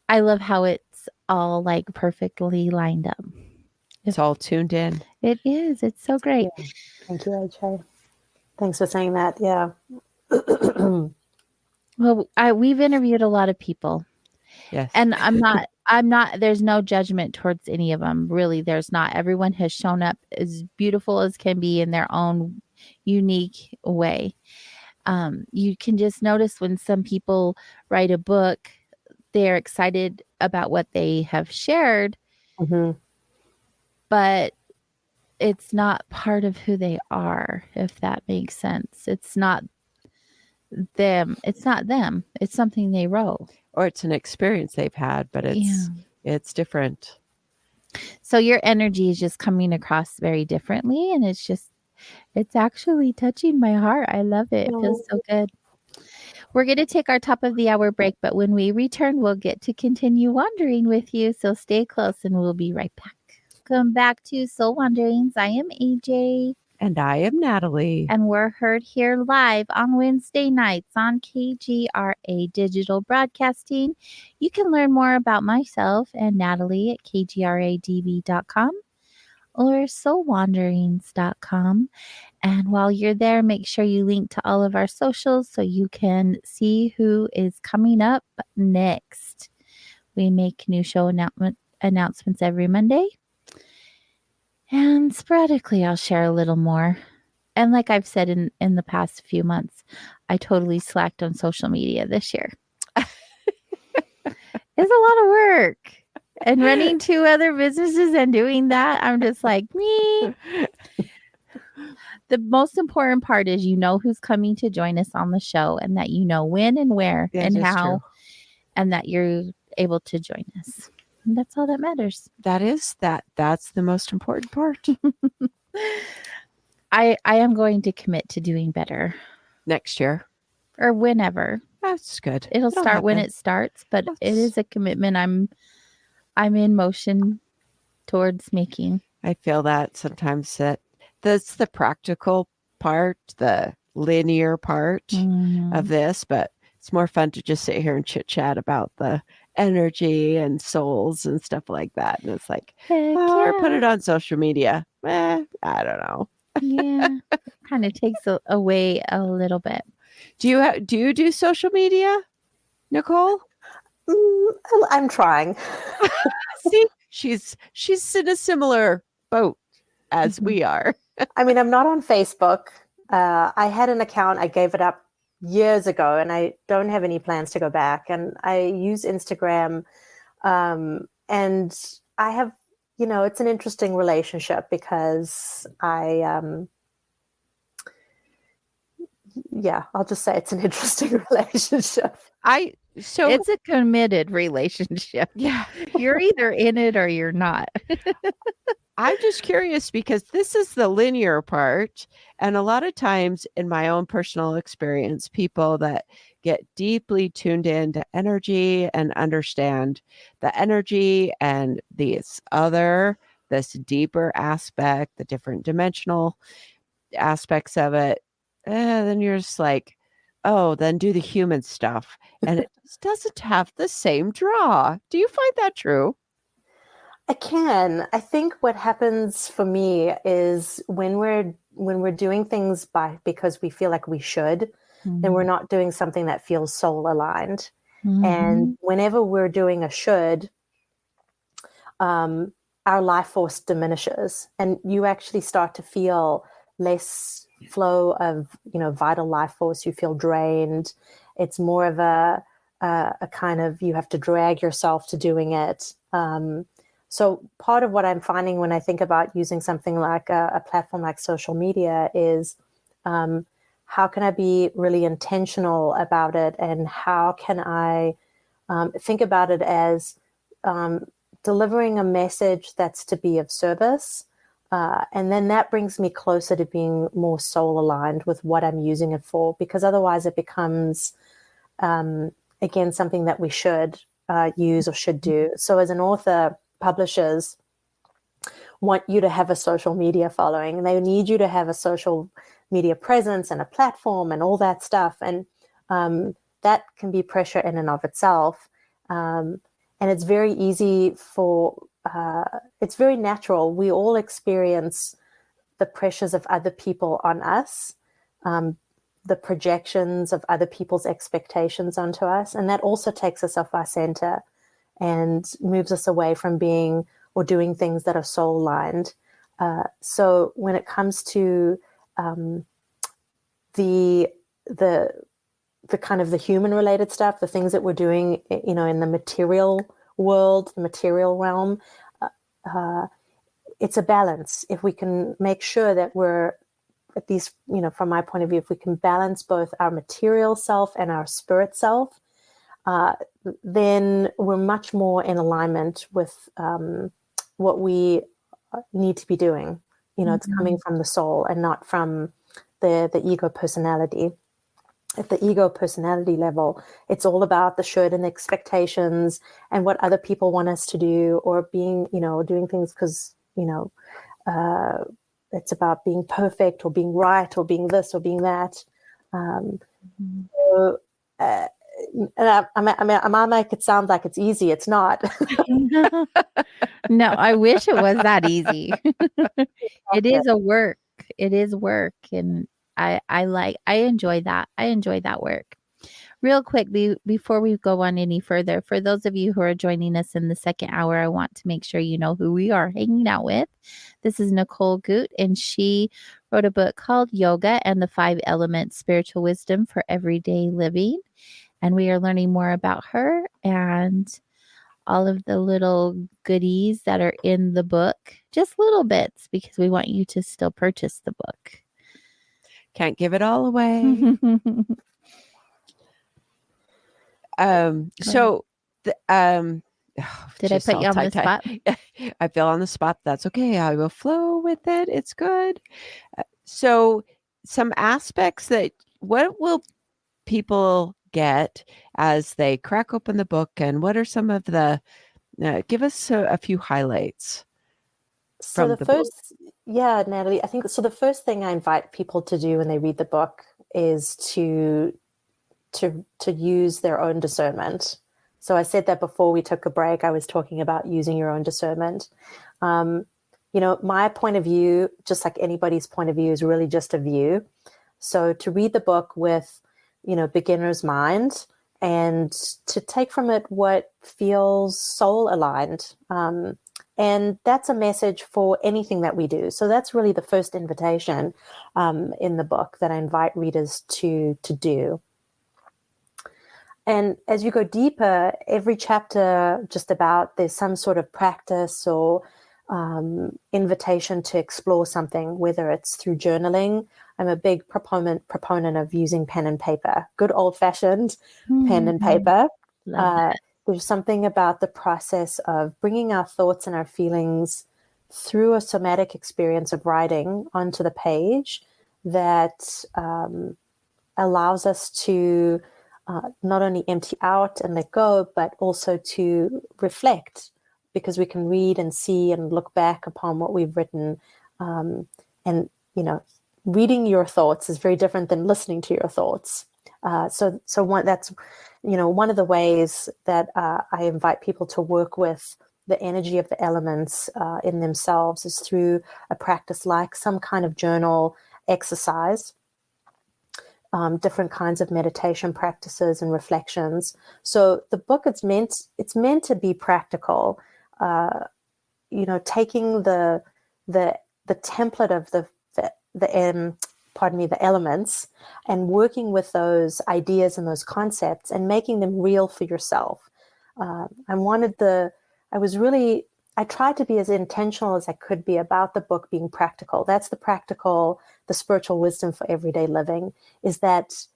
I love how it's all like perfectly lined up. It's all tuned in. It is. It's so great. Yeah. Thank you, AJ. Thanks for saying that. Yeah. Well, we've interviewed a lot of people. Yes. And I'm not, there's no judgment towards any of them. Really, there's not. Everyone has shown up as beautiful as can be in their own unique way. You can just notice when some people write a book, they're excited about what they have shared, but it's not part of who they are, if that makes sense. It's not them. It's not them. It's something they wrote. Or it's an experience they've had, but it's different. So your energy is just coming across very differently, and it's actually touching my heart. I love it. It feels so good. We're going to take our top of the hour break, but when we return, we'll get to continue wandering with you. So stay close and we'll be right back. Welcome back to Soul Wanderings. I am AJ. And I am Natalie. And we're heard here live on Wednesday nights on KGRA Digital Broadcasting. You can learn more about myself and Natalie at kgradb.com or soulwanderings.com. And while you're there, make sure you link to all of our socials so you can see who is coming up next. We make new show announcements every Monday. And sporadically, I'll share a little more. And like I've said in the past few months, I totally slacked on social media this year. It's a lot of work. And running two other businesses and doing that, I'm just like, me. The most important part is you know who's coming to join us on the show, and that you know when and where and how, true. And that you're able to join us. And that's all that matters. That's the most important part. I am going to commit to doing better next year or whenever. That's good. It'll start when it starts, but it is a commitment I'm in motion towards making. I feel that sometimes that's the practical part, the linear part of this, but it's more fun to just sit here and chit chat about the energy and souls and stuff like that. And it's like, or put it on social media. I don't know. Yeah, it kind of takes away a little bit. Do you do social media, Nicole? I'm trying. See, she's in a similar boat as we are. I mean, I'm not on Facebook. I had an account. I gave it up years ago, and I don't have any plans to go back. And I use Instagram, and I have, it's an interesting relationship because I'll just say it's an interesting relationship. It's a committed relationship. Yeah. You're either in it or you're not. I'm just curious because this is the linear part. And a lot of times in my own personal experience, people that get deeply tuned into energy and understand the energy and this deeper aspect, the different dimensional aspects of it, then you're just like, oh, then do the human stuff. And it just doesn't have the same draw. Do you find that true? I can. I think what happens for me is when we're doing things because we feel like we should, then we're not doing something that feels soul aligned. And whenever we're doing a should, our life force diminishes, and you actually start to feel less flow of vital life force. You feel drained. It's more of a kind of, you have to drag yourself to doing it. So part of what I'm finding when I think about using something like a platform like social media is how can I be really intentional about it, and how can I think about it as delivering a message that's to be of service. And then that brings me closer to being more soul aligned with what I'm using it for, because otherwise it becomes, again, something that we should use or should do. So as an author, publishers want you to have a social media following, and they need you to have a social media presence and a platform and all that stuff. And that can be pressure in and of itself. And it's very easy it's very natural. We all experience the pressures of other people on us, the projections of other people's expectations onto us. And that also takes us off our center and moves us away from being or doing things that are soul aligned. So when it comes to the kind of the human related stuff, the things that we're doing, in the material world, the material realm, it's a balance. If we can make sure that we're, at least, from my point of view, if we can balance both our material self and our spirit self, then we're much more in alignment with what we need to be doing. It's coming from the soul and not from the ego personality. At the ego personality level, it's all about the should and the expectations and what other people want us to do, or being, doing things because, it's about being perfect or being right or being this or being that. So, I might make it sound like it's easy. It's not. No, I wish it was that easy. It is a work. It is work. And I enjoy that. I enjoy that work. Real quick, before we go on any further, for those of you who are joining us in the second hour, I want to make sure you know who we are hanging out with. This is Nicole Goott, and she wrote a book called Yoga and the 5 Elements: Spiritual Wisdom for Everyday Living. And we are learning more about her and all of the little goodies that are in the book, just little bits, because we want you to still purchase the book. Can't give it all away. Did I put you on the spot? I feel on the spot. That's okay. I will flow with it. It's good. So some aspects what will people get as they crack open the book, and what are some of the, give us a few highlights. So the first, Natalie, I think, so the first thing I invite people to do when they read the book is to use their own discernment. So I said that before we took a break. I was talking about using your own discernment. My point of view, just like anybody's point of view, is really just a view. So to read the book with beginner's mind, and to take from it what feels soul aligned. And that's a message for anything that we do. So that's really the first invitation in the book that I invite readers to do. And as you go deeper, every chapter just about there's some sort of practice or invitation to explore something, whether it's through journaling. I'm a big proponent of using pen and paper, good old-fashioned pen and paper. There's something about the process of bringing our thoughts and our feelings through a somatic experience of writing onto the page that allows us to not only empty out and let go, but also to reflect, because we can read and see and look back upon what we've written. And, reading your thoughts is very different than listening to your thoughts. So that's one of the ways that I invite people to work with the energy of the elements in themselves is through a practice like some kind of journal exercise, different kinds of meditation practices and reflections. So the book, it's meant to be practical, taking the template of the elements and working with those ideas and those concepts and making them real for yourself. I tried to be as intentional as I could be about the book being practical. That's the spiritual wisdom for everyday living, is that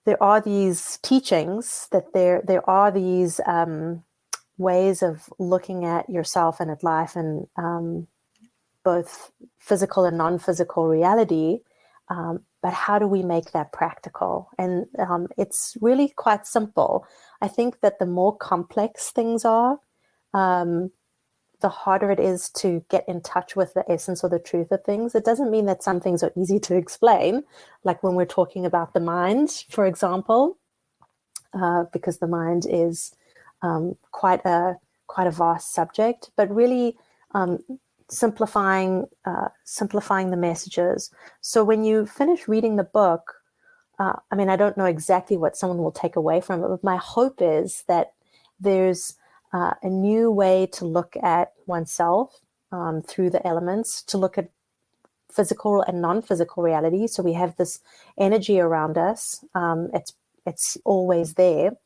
there are these teachings, that there are these ways of looking at yourself and at life and both physical and non-physical reality, but how do we make that practical? And it's really quite simple. I think that the more complex things are, the harder it is to get in touch with the essence or the truth of things. It doesn't mean that some things are easy to explain, like when we're talking about the mind, for example, because the mind is quite a vast subject, but really simplifying the messages. So when you finish reading the book, I don't know exactly what someone will take away from it, but my hope is that there's a new way to look at oneself through the elements, to look at physical and non-physical reality. So we have this energy around us. It's always there,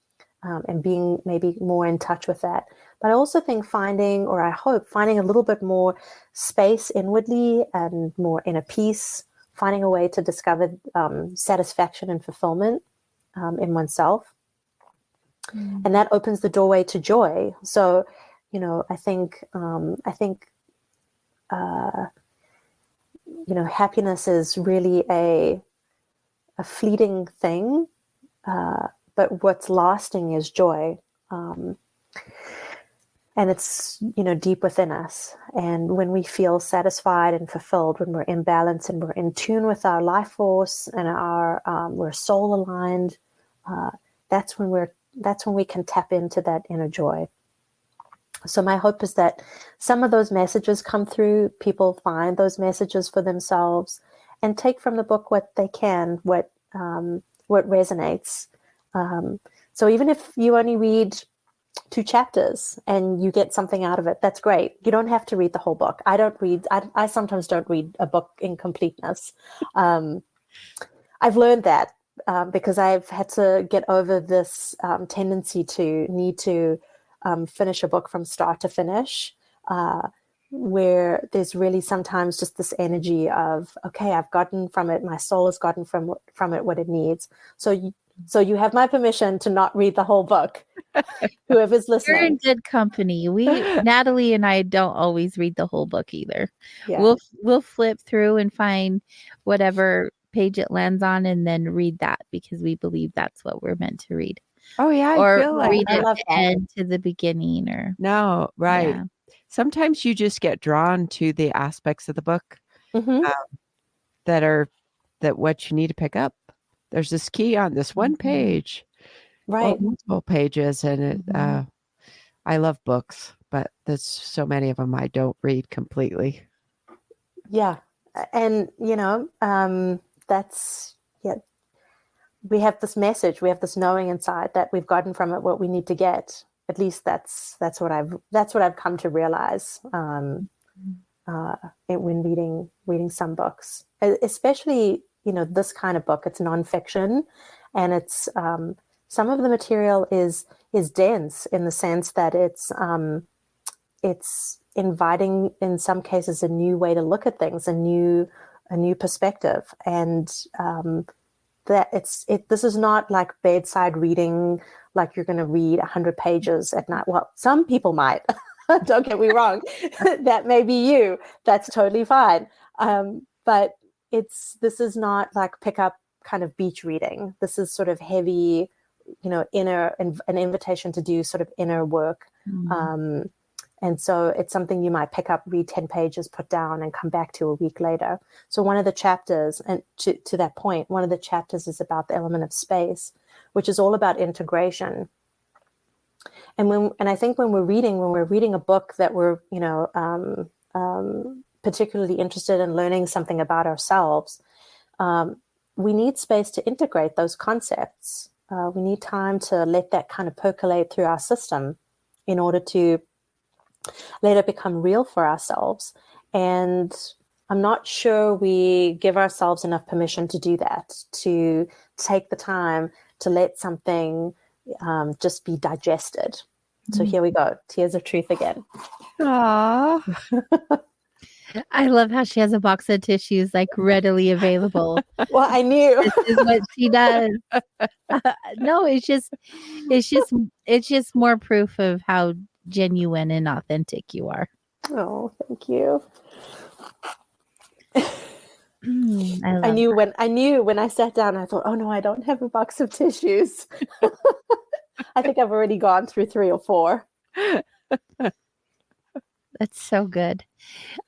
and being maybe more in touch with that. But I also think finding a little bit more space inwardly and more inner peace, finding a way to discover satisfaction and fulfillment in oneself. And that opens the doorway to joy. So, I think happiness is really a fleeting thing, but what's lasting is joy. And it's, deep within us. And when we feel satisfied and fulfilled, when we're in balance and we're in tune with our life force and we're soul aligned, that's when we can tap into that inner joy. So my hope is that some of those messages come through, people find those messages for themselves and take from the book what they can, what resonates. So even if you only read 2 chapters and you get something out of it, that's great. You don't have to read the whole book. I sometimes don't read a book in completeness. I've learned that because I've had to get over this tendency to need to finish a book from start to finish, where there's really sometimes just this energy of, okay, I've gotten from it, my soul has gotten from it what it needs. So you have my permission to not read the whole book. Whoever's listening. You're in good company. Natalie and I don't always read the whole book either. Yeah. We'll flip through and find whatever page it lands on and then read that, because we believe that's what we're meant to read. Oh yeah, or I feel like read I it love end to the beginning, or no, right. Yeah. Sometimes you just get drawn to the aspects of the book Mm-hmm. that what you need to pick up. There's this key on this one page, Right. or multiple pages, and I love books, but there's so many of them I don't read completely. Yeah. And, that's, we have this message, we have this knowing inside that we've gotten from it what we need to get. At least that's what I've come to realize when reading some books, especially this kind of book. It's nonfiction, and it's some of the material is dense in the sense that it's inviting, in some cases, a new way to look at things, a new perspective, and that this is not like bedside reading, like you're going to read 100 pages at night. Well, some people might. Don't get me wrong. That may be you. That's totally fine. But this is not like pick up kind of beach reading. This is sort of heavy, inner, an invitation to do sort of inner work. Mm. And so it's something you might pick up, read 10 pages, put down, and come back to a week later. So one of the chapters, and to that point, one of the chapters is about the element of space, which is all about integration. And I think when we're reading a book that we're, particularly interested in learning something about ourselves, we need space to integrate those concepts. We need time to let that kind of percolate through our system in order to let it become real for ourselves. And I'm not sure we give ourselves enough permission to do that, to take the time to let something just be digested. So here we go. Tears of truth again. Aww. I love how she has a box of tissues like readily available. Well, I knew. This is what she does. No, it's just more proof of how genuine and authentic you are. Oh, thank you. I knew when I sat down, I thought, oh no, I don't have a box of tissues. I think I've already gone through 3 or 4. That's so good.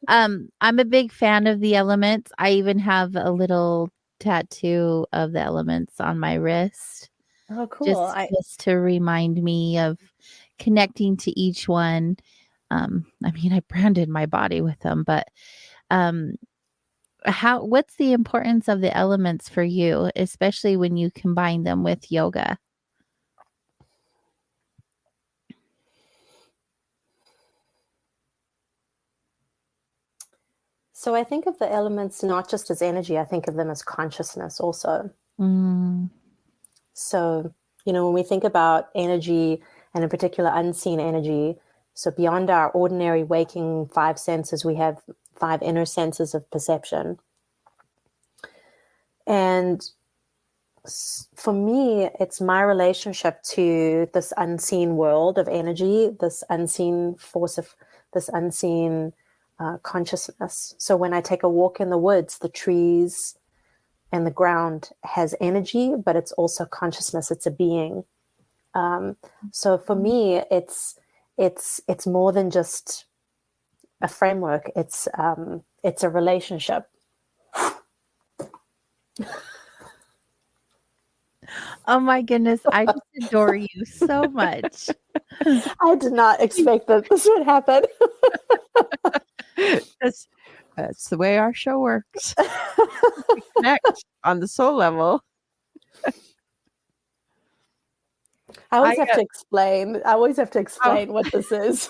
I'm a big fan of the elements. I even have a little tattoo of the elements on my wrist. Oh, cool. Just to remind me of connecting to each one. I mean, I branded my body with them, but what's the importance of the elements for you, especially when you combine them with yoga? So I think of the elements not just as energy, I think of them as consciousness also. So, when we think about energy, and in particular unseen energy, so beyond our ordinary waking 5 senses, we have 5 inner senses of perception. And for me, it's my relationship to this unseen world of energy, this unseen force of this unseen consciousness. So when I take a walk in the woods, the trees and the ground has energy, but it's also consciousness. It's a being. So for me, it's more than just a framework. It's a relationship. Oh my goodness, I just adore you so much. I did not expect that this would happen. That's the way our show works. We connect on the soul level. I always have to explain what this is.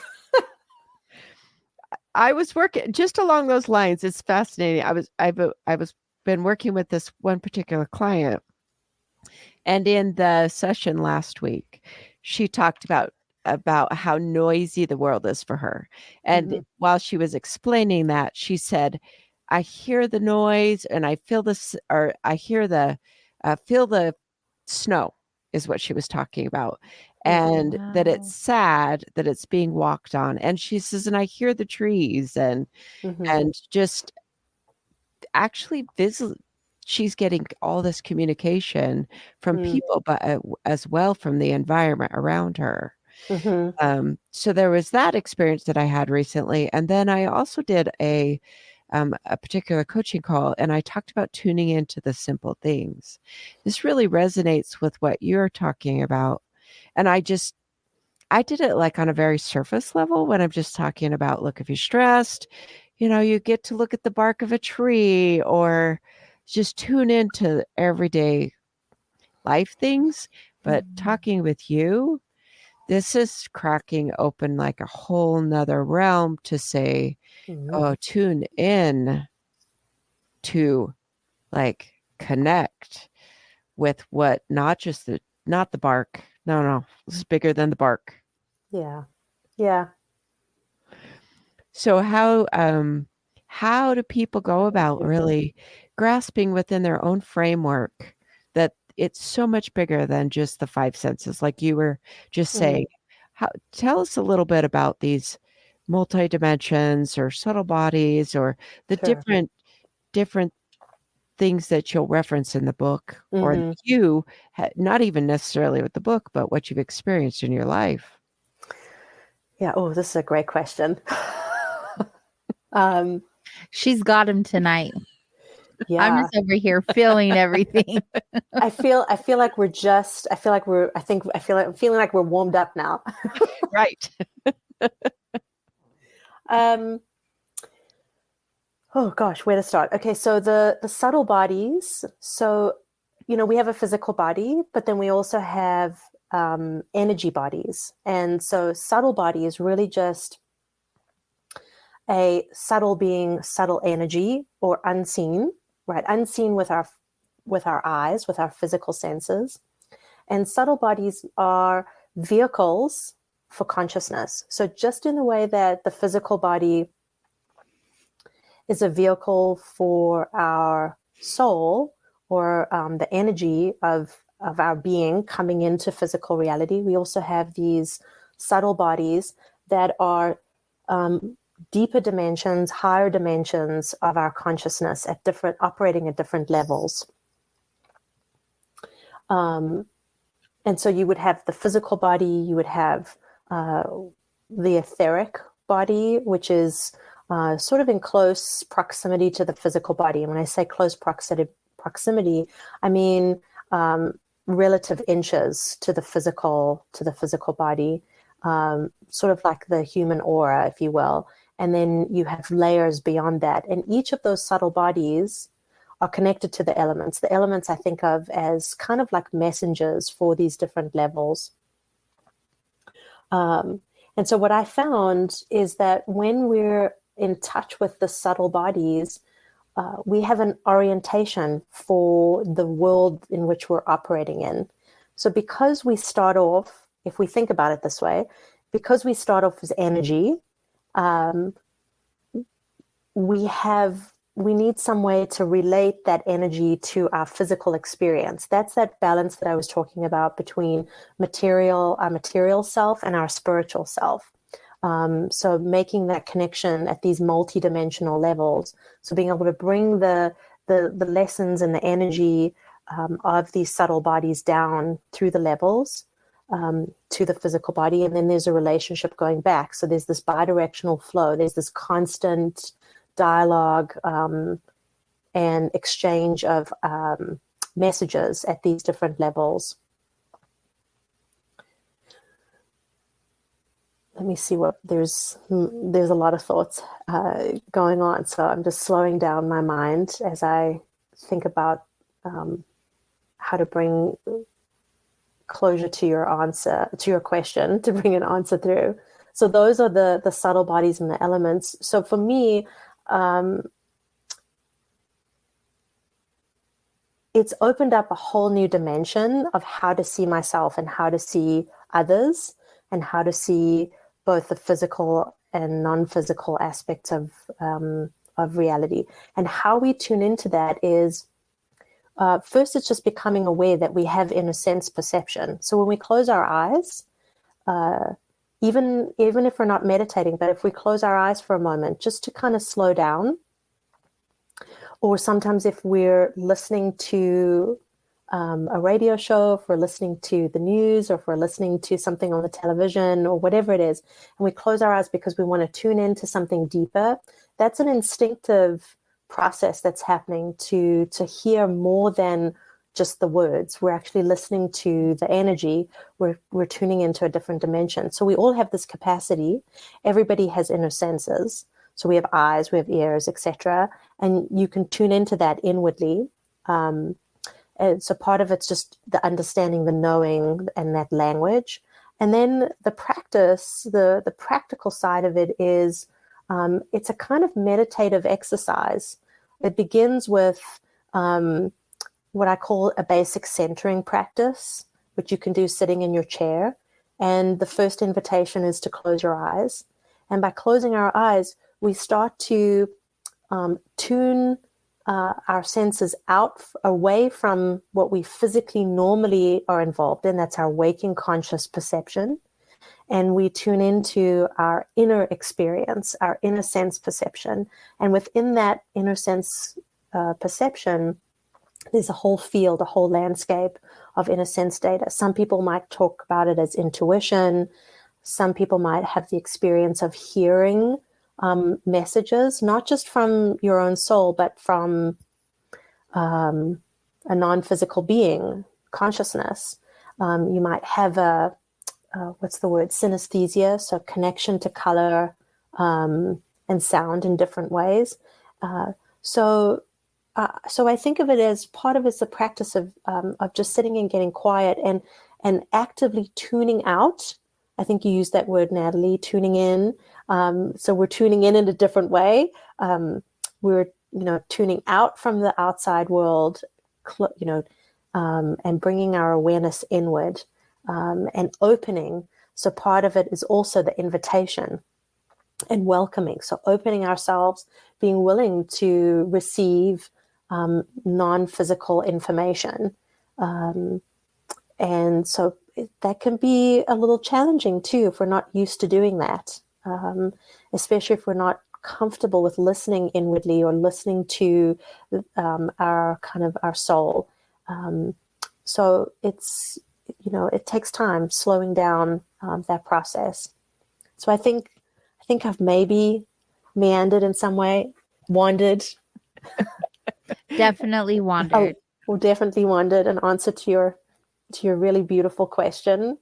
I was working just along those lines. It's fascinating. I've been working with this one particular client, and in the session last week, she talked about how noisy the world is for her. And while she was explaining that, she said, I hear the noise and I feel this, or I hear feel the snow is what she was talking about. And that it's sad that it's being walked on. And she says, and I hear the trees and just actually she's getting all this communication from people, but as well from the environment around her. So there was that experience that I had recently. And then I also did a particular coaching call, and I talked about tuning into the simple things. This really resonates with what you're talking about. And I did it like on a very surface level when I'm just talking about, look, if you're stressed, you get to look at the bark of a tree or just tune into everyday life things. But talking with you, this is cracking open like a whole nother realm to say, oh, tune in to like connect with what, not the bark. No, this is bigger than the bark. Yeah. Yeah. So how do people go about really grasping within their own framework that it's so much bigger than just the five senses, like you were just saying? Tell us a little bit about these multi-dimensions or subtle bodies or the Sure. different things that you'll reference in the book, or that you not even necessarily with the book, but what you've experienced in your life. Yeah. Oh, this is a great question. She's got him tonight. Yeah. I'm just over here feeling everything. I feel like I'm feeling like we're warmed up now. Right. Oh gosh, where to start? Okay, so the subtle bodies. So, we have a physical body, but then we also have energy bodies. And so subtle body is really just a subtle being, subtle energy, or unseen, right? Unseen with our eyes, with our physical senses. And subtle bodies are vehicles for consciousness. So just in the way that the physical body is a vehicle for our soul, or the energy of our being coming into physical reality, we also have these subtle bodies that are deeper dimensions, higher dimensions of our consciousness operating at different levels. And so you would have the physical body, you would have the etheric body, which is sort of in close proximity to the physical body. And when I say close proximity, I mean relative inches to the physical body, sort of like the human aura, if you will. And then you have layers beyond that. And each of those subtle bodies are connected to the elements. The elements I think of as kind of like messengers for these different levels. And so what I found is that when we're in touch with the subtle bodies, we have an orientation for the world in which we're operating in. So because we start off, if we think about it this way, because we start off as energy, we need some way to relate that energy to our physical experience. That's that balance that I was talking about between our material self and our spiritual self. So making that connection at these multi-dimensional levels. So being able to bring the lessons and the energy of these subtle bodies down through the levels to the physical body. And then there's a relationship going back. So there's this bidirectional flow. There's this constant dialogue and exchange of messages at these different levels. Let me see there's a lot of thoughts going on. So I'm just slowing down my mind as I think about how to bring closure to your question, to bring an answer through. So those are the subtle bodies and the elements. So for me, it's opened up a whole new dimension of how to see myself and how to see others and how to see both the physical and non-physical aspects of reality. And how we tune into that is, first, it's just becoming aware that we have, in a sense, perception. So when we close our eyes, even if we're not meditating, but if we close our eyes for a moment, just to kind of slow down, or sometimes if we're listening to a radio show, if we're listening to the news, or if we're listening to something on the television or whatever it is, and we close our eyes because we want to tune into something deeper, that's an instinctive process that's happening to hear more than just the words. We're actually listening to the energy. We're tuning into a different dimension. So we all have this capacity. Everybody has inner senses. So we have eyes, we have ears, etc. And you can tune into that inwardly. And so part of it's just the understanding, the knowing, and that language. And then the practice, the practical side of it is it's a kind of meditative exercise. It begins with what I call a basic centering practice, which you can do sitting in your chair. And the first invitation is to close your eyes. And by closing our eyes, we start to tune our senses away from what we physically normally are involved in. That's our waking conscious perception. And we tune into our inner experience, our inner sense perception. And within that inner sense perception, there's a whole field, a whole landscape of inner sense data. Some people might talk about it as intuition. Some people might have the experience of hearing messages, not just from your own soul, but from a non-physical being, consciousness. You might have synesthesia, so connection to color and sound in different ways. So I think of it as part of it's the practice of just sitting and getting quiet and actively tuning out. I think you used that word, Natalie, tuning in. So we're tuning in a different way. We're tuning out from the outside world, and bringing our awareness inward and opening. So part of it is also the invitation and welcoming. So opening ourselves, being willing to receive non-physical information. And so that can be a little challenging too if we're not used to doing that, especially if we're not comfortable with listening inwardly or listening to our soul. So it's, it takes time slowing down that process. So I think I've maybe meandered in some way, wandered. Definitely wandered. Definitely wandered in answer to your really beautiful question.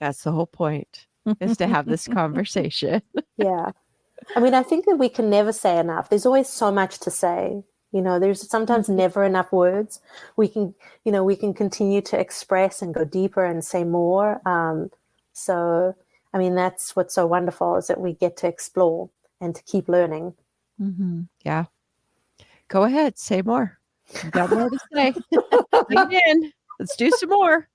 That's the whole point, is to have this conversation. Yeah. I mean, I think that we can never say enough. There's always so much to say. There's sometimes never enough words. We can continue to express and go deeper and say more. So, I mean, that's what's so wonderful, is that we get to explore and to keep learning. Mm-hmm. Yeah. Go ahead. Say more. You've got more to say. Lean in. Let's do some more.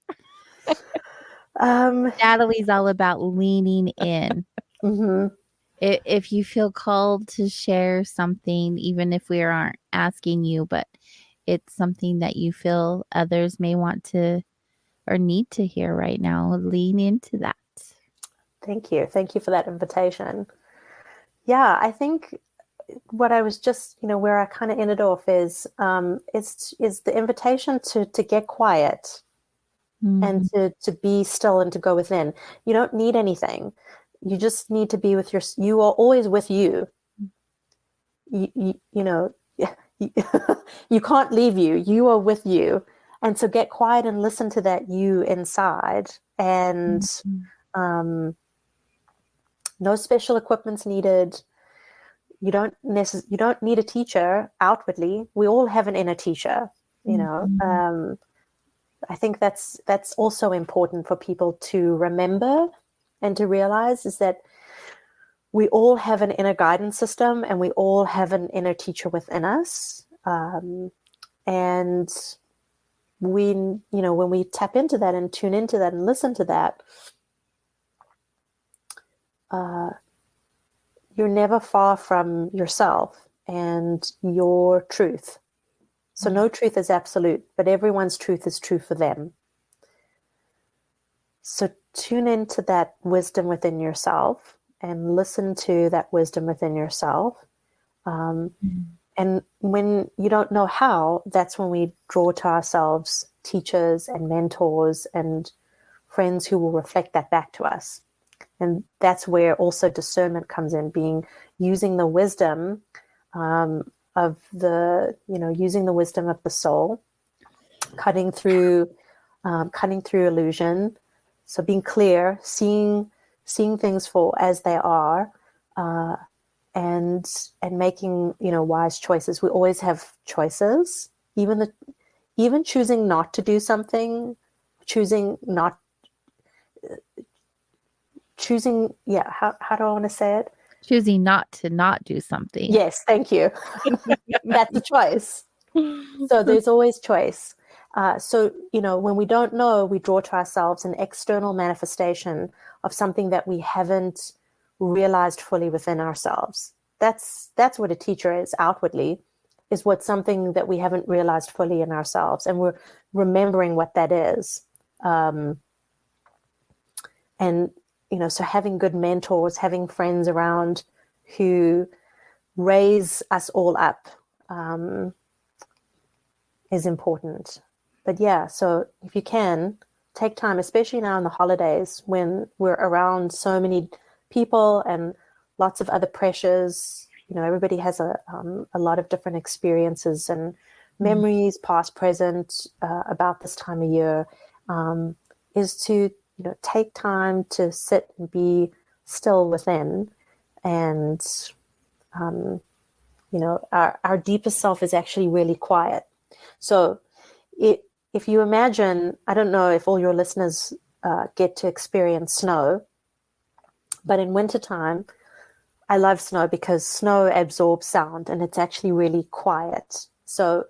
Natalie's all about leaning in. Mm-hmm. If you feel called to share something, even if we aren't asking you, but it's something that you feel others may want to or need to hear right now, lean into that. Thank you. Thank you for that invitation. Yeah, I think what I was just, where I kind of ended off is the invitation to get quiet and to be still and to go within. You don't need anything. You just need to be with you are always with you. You can't leave you. You are with you. And so get quiet and listen to that you inside. And no special equipment's needed. You don't need a teacher outwardly. We all have an inner teacher, I think that's also important for people to remember and to realize, is that we all have an inner guidance system and we all have an inner teacher within us. And when we tap into that and tune into that and listen to that, you're never far from yourself and your truth. So no truth is absolute, but everyone's truth is true for them. So tune into that wisdom within yourself and listen to that wisdom within yourself. And when you don't know how, that's when we draw to ourselves teachers and mentors and friends who will reflect that back to us. And that's where also discernment comes in, using the wisdom using the wisdom of the soul, cutting through illusion. So being clear, seeing things for as they are, and making wise choices. We always have choices. Even even choosing not to do something, choosing not, choosing, yeah, how do I want to say it? Choosing not to not do something. Yes, thank you. That's a choice. So there's always choice. So, when we don't know, we draw to ourselves an external manifestation of something that we haven't realized fully within ourselves. That's what a teacher is outwardly, is what something that we haven't realized fully in ourselves. And we're remembering what that is. And, so having good mentors, having friends around who raise us all up is important. But yeah, so if you can, take time, especially now in the holidays when we're around so many people and lots of other pressures. Everybody has a lot of different experiences and memories, past, present, about this time of year, is to take time to sit and be still within. And our deepest self is actually really quiet. So if you imagine, I don't know if all your listeners get to experience snow, but in wintertime, I love snow because snow absorbs sound and it's actually really quiet. So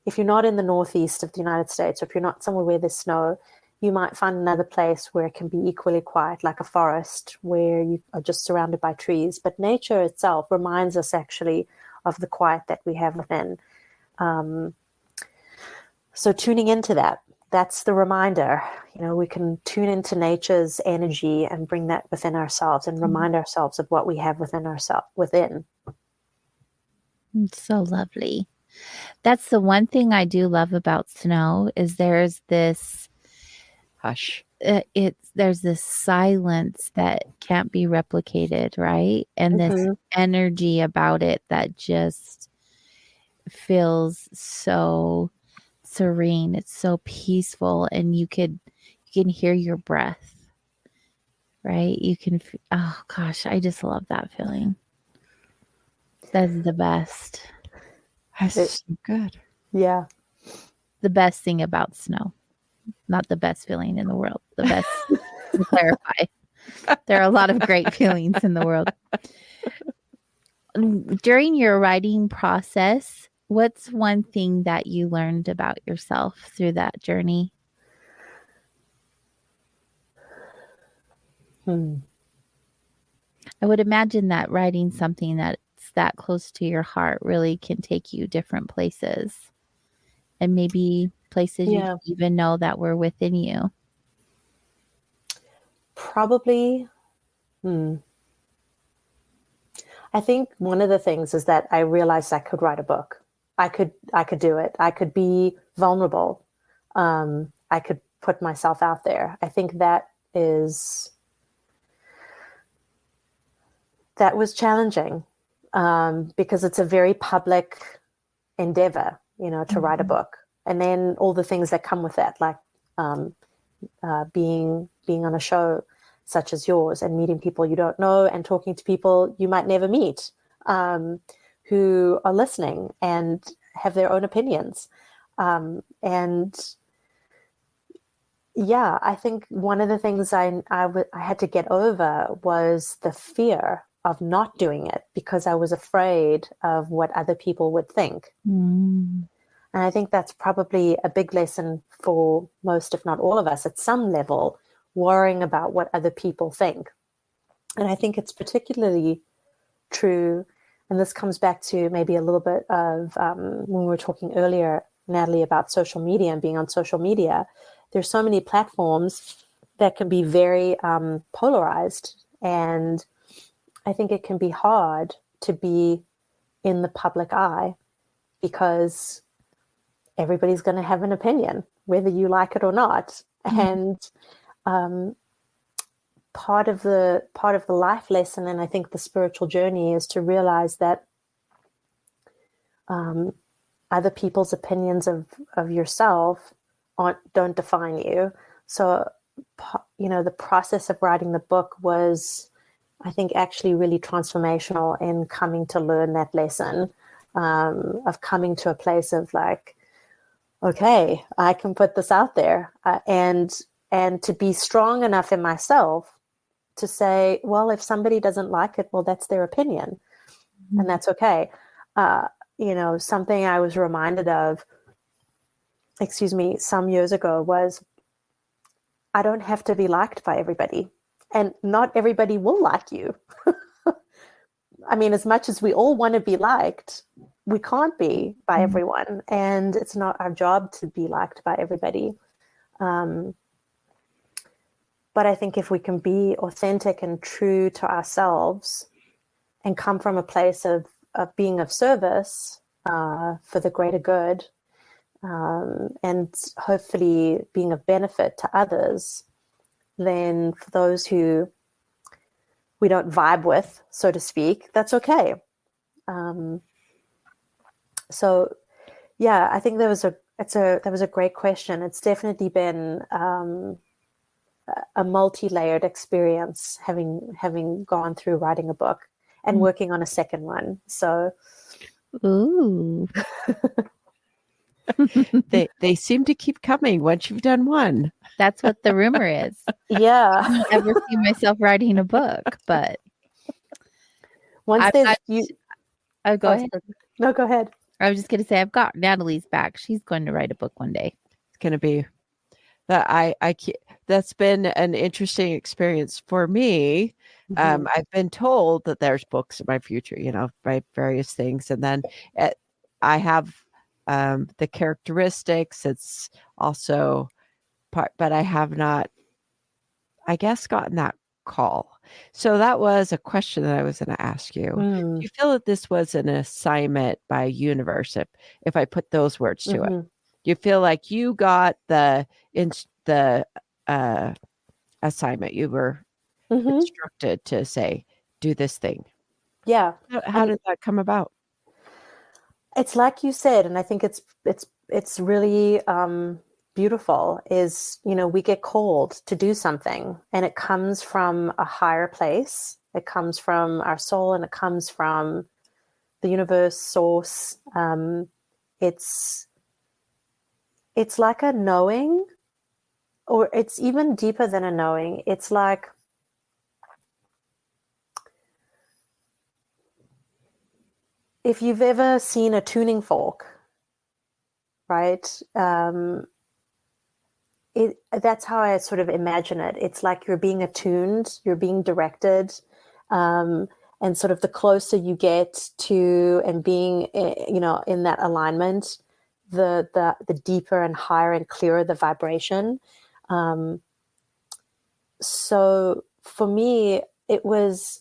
if you're not in the northeast of the United States, or if you're not somewhere where there's snow, you might find another place where it can be equally quiet, like a forest where you are just surrounded by trees. But nature itself reminds us actually of the quiet that we have within. So tuning into that's the reminder. We can tune into nature's energy and bring that within ourselves and remind ourselves of what we have within. It's so lovely. That's the one thing I do love about snow is there's this Hush. There's this silence that can't be replicated, right? And this energy about it that just feels so serene. It's so peaceful, and you can hear your breath, right? You can, oh gosh, I just love that feeling. That's the best. That's so good. Yeah. The best thing about snow, not the best feeling in the world. The best, to clarify. There are a lot of great feelings in the world. During your writing process, what's one thing that you learned about yourself through that journey? I would imagine that writing something that's that close to your heart really can take you different places, and maybe places you didn't even know that were within you. Probably. I think one of the things is that I realized I could write a book. I could do it. I could be vulnerable. I could put myself out there. I think that was challenging, because it's a very public endeavor, to write a book. And then all the things that come with that, like being on a show such as yours and meeting people you don't know and talking to people you might never meet, who are listening and have their own opinions. And yeah, I think one of the things I had to get over was the fear of not doing it, because I was afraid of what other people would think. And I think that's probably a big lesson for most, if not all of us at some level, worrying about what other people think. And I think it's particularly true, and this comes back to maybe a little bit of when we were talking earlier, Natalie, about social media and being on social media. There's so many platforms that can be very polarized, and I think it can be hard to be in the public eye because everybody's going to have an opinion, whether you like it or not. And part of the life lesson, and I think the spiritual journey, is to realize that other people's opinions of yourself don't define you. So, the process of writing the book was, I think, actually really transformational in coming to learn that lesson, of coming to a place of like, okay, I can put this out there, and to be strong enough in myself to say, well, if somebody doesn't like it, well, that's their opinion, and that's okay. Something I was reminded of, some years ago was, I don't have to be liked by everybody, and not everybody will like you. I mean, as much as we all want to be liked, we can't be by everyone, and it's not our job to be liked by everybody. But I think if we can be authentic and true to ourselves and come from a place of being of service for the greater good, and hopefully being of benefit to others, then for those who we don't vibe with, so to speak, that's okay. So yeah, I think that was a great question. It's definitely been a multi-layered experience, having gone through writing a book and working on a second one. So Ooh. They seem to keep coming once you've done one. That's what the rumor is. yeah, I don't ever see myself writing a book, but once I'll go ahead. No, go ahead. I was just going to say, I've got Natalie's back. She's going to write a book one day. It's going to be that that's been an interesting experience for me. I've been told that there's books in my future, by various things. And then I have the characteristics. It's also part, but I have not, I guess, gotten that call. So that was a question that I was going to ask you. Do you feel that this was an assignment by universe, if I put those words to it? Do you feel like you got the assignment? You were instructed to say, do this thing. Yeah. How did that come about? It's like you said, and I think it's really beautiful, is, we get called to do something, and it comes from a higher place. It comes from our soul, and it comes from the universe, source. It's like a knowing, or it's even deeper than a knowing. It's like, if you've ever seen a tuning fork, right? That's how I sort of imagine it. It's like you're being attuned, you're being directed, and sort of the closer you get to and being, in that alignment, the deeper and higher and clearer the vibration. So for me, it was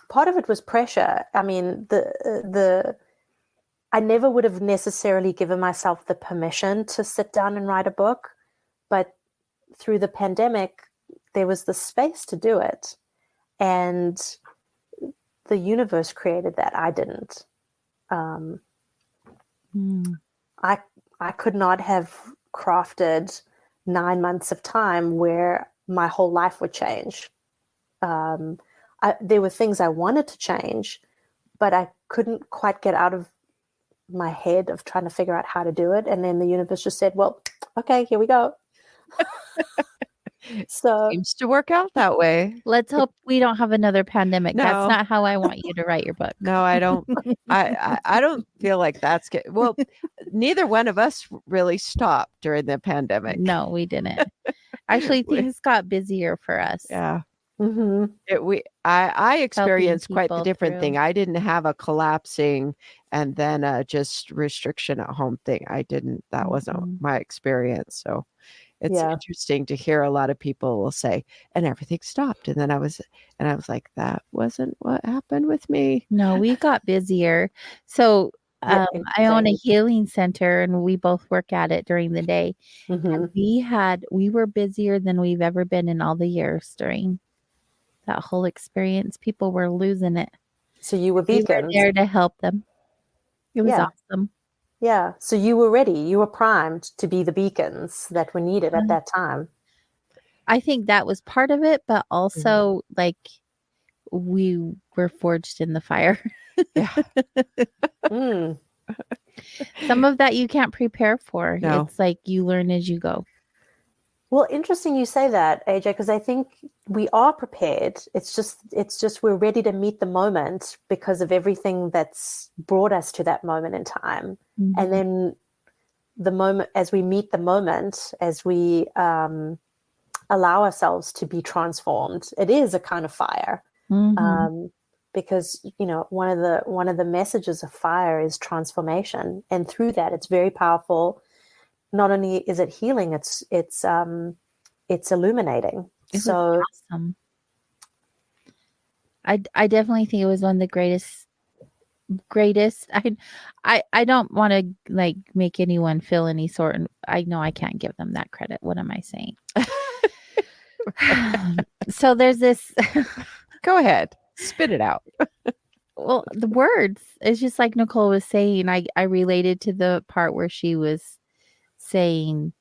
part of it was pressure. I mean, I never would have necessarily given myself the permission to sit down and write a book, but through the pandemic, there was the space to do it, and the universe created that. I didn't. I could not have crafted 9 months of time where my whole life would change. There were things I wanted to change, but I couldn't quite get out of my head of trying to figure out how to do it. And then the universe just said, well, okay, here we go. So seems to work out that way. Let's hope we don't have another pandemic. No. That's not how I want you to write your book. No, I don't. I don't feel like that's good. Well, neither one of us really stopped during the pandemic. No, we didn't. Actually, things got busier for us. Yeah. I experienced quite the people different thing. through. I didn't have a collapsing and then just restriction at home thing. I didn't. That wasn't my experience. So it's interesting to hear a lot of people will say, and everything stopped. And then I was like, that wasn't what happened with me. No, we got busier. So I own a healing center, and we both work at it during the day. And we were busier than we've ever been in all the years during that whole experience. People were losing it. So you were beacons. We were there to help them. It was awesome. Yeah. So you were ready. You were primed to be the beacons that were needed at that time. I think that was part of it, but also like we were forged in the fire. Mm. Some of that you can't prepare for. No. It's like you learn as you go. Well, interesting you say that, AJ, because I think we are prepared. It's just we're ready to meet the moment because of everything that's brought us to that moment in time. Mhm. And then the moment, as we meet the moment, as we allow ourselves to be transformed, it is a kind of fire. Mhm. Because one of the messages of fire is transformation, and through that, it's very powerful. Not only is it healing, it's illuminating. It was So awesome. I definitely think it was one of the greatest. I don't want to like make anyone feel any sort of, I know I can't give them that credit. What am I saying? So there's this Go ahead. Spit it out. well, the words, it's just like Nicole was saying, I related to the part where she was saying,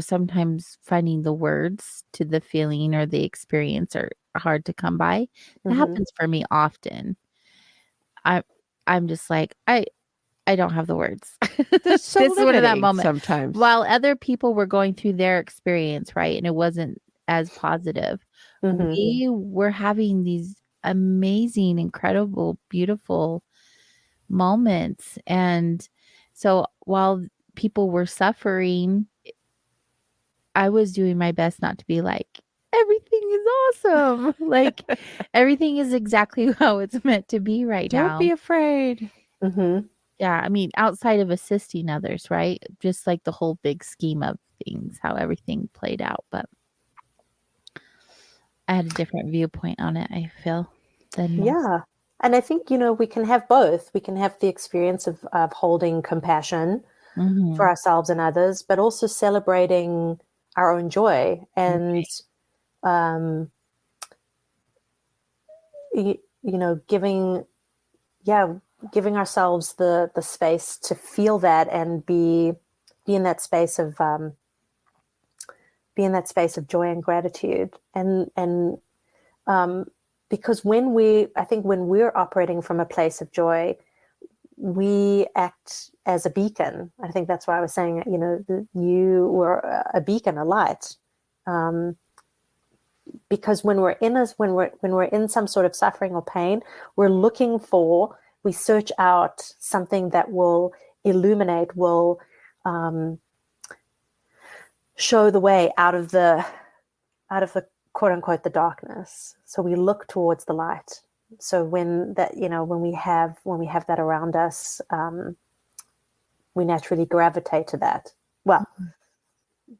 sometimes finding the words to the feeling or the experience are hard to come by. That happens for me often. I'm just like, I don't have the words. That's so This is one of that limiting moment. sometimes. While other people were going through their experience, right? And it wasn't as positive. We were having these amazing, incredible, beautiful moments. And so while people were suffering, I was doing my best not to be like, everything is awesome. Like everything is exactly how it's meant to be right now. Don't be afraid. Yeah, I mean, outside of assisting others, right? Just like the whole big scheme of things, how everything played out. But I had a different viewpoint on it, I feel, than most. yeah, and I think we can have both. We can have the experience of holding compassion Mhm. for ourselves and others, but also celebrating our own joy and giving ourselves the space to feel that and be in that space of joy and gratitude, and because when we're operating from a place of joy, we act as a beacon. I think that's why I was saying, you were a beacon, a light. Because when we're in some sort of suffering or pain, we search out something that will illuminate, will show the way out of the quote unquote the darkness. So we look towards the light. So when we have that around us, we naturally gravitate to that. Well,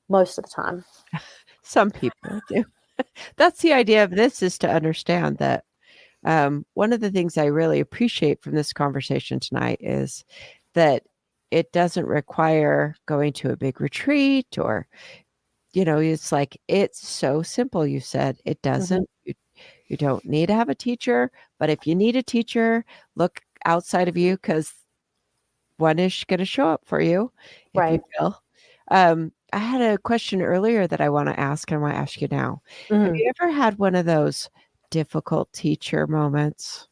most of the time. Some people do. That's the idea of this, is to understand that one of the things I really appreciate from this conversation tonight is that it doesn't require going to a big retreat or, it's like, it's so simple. You said it doesn't, you don't need to have a teacher, but if you need a teacher, look outside of you, because one is going to show up for you, if Right. you will. I had a question earlier that I want to ask, and I want to ask you now. Have you ever had one of those difficult teacher moments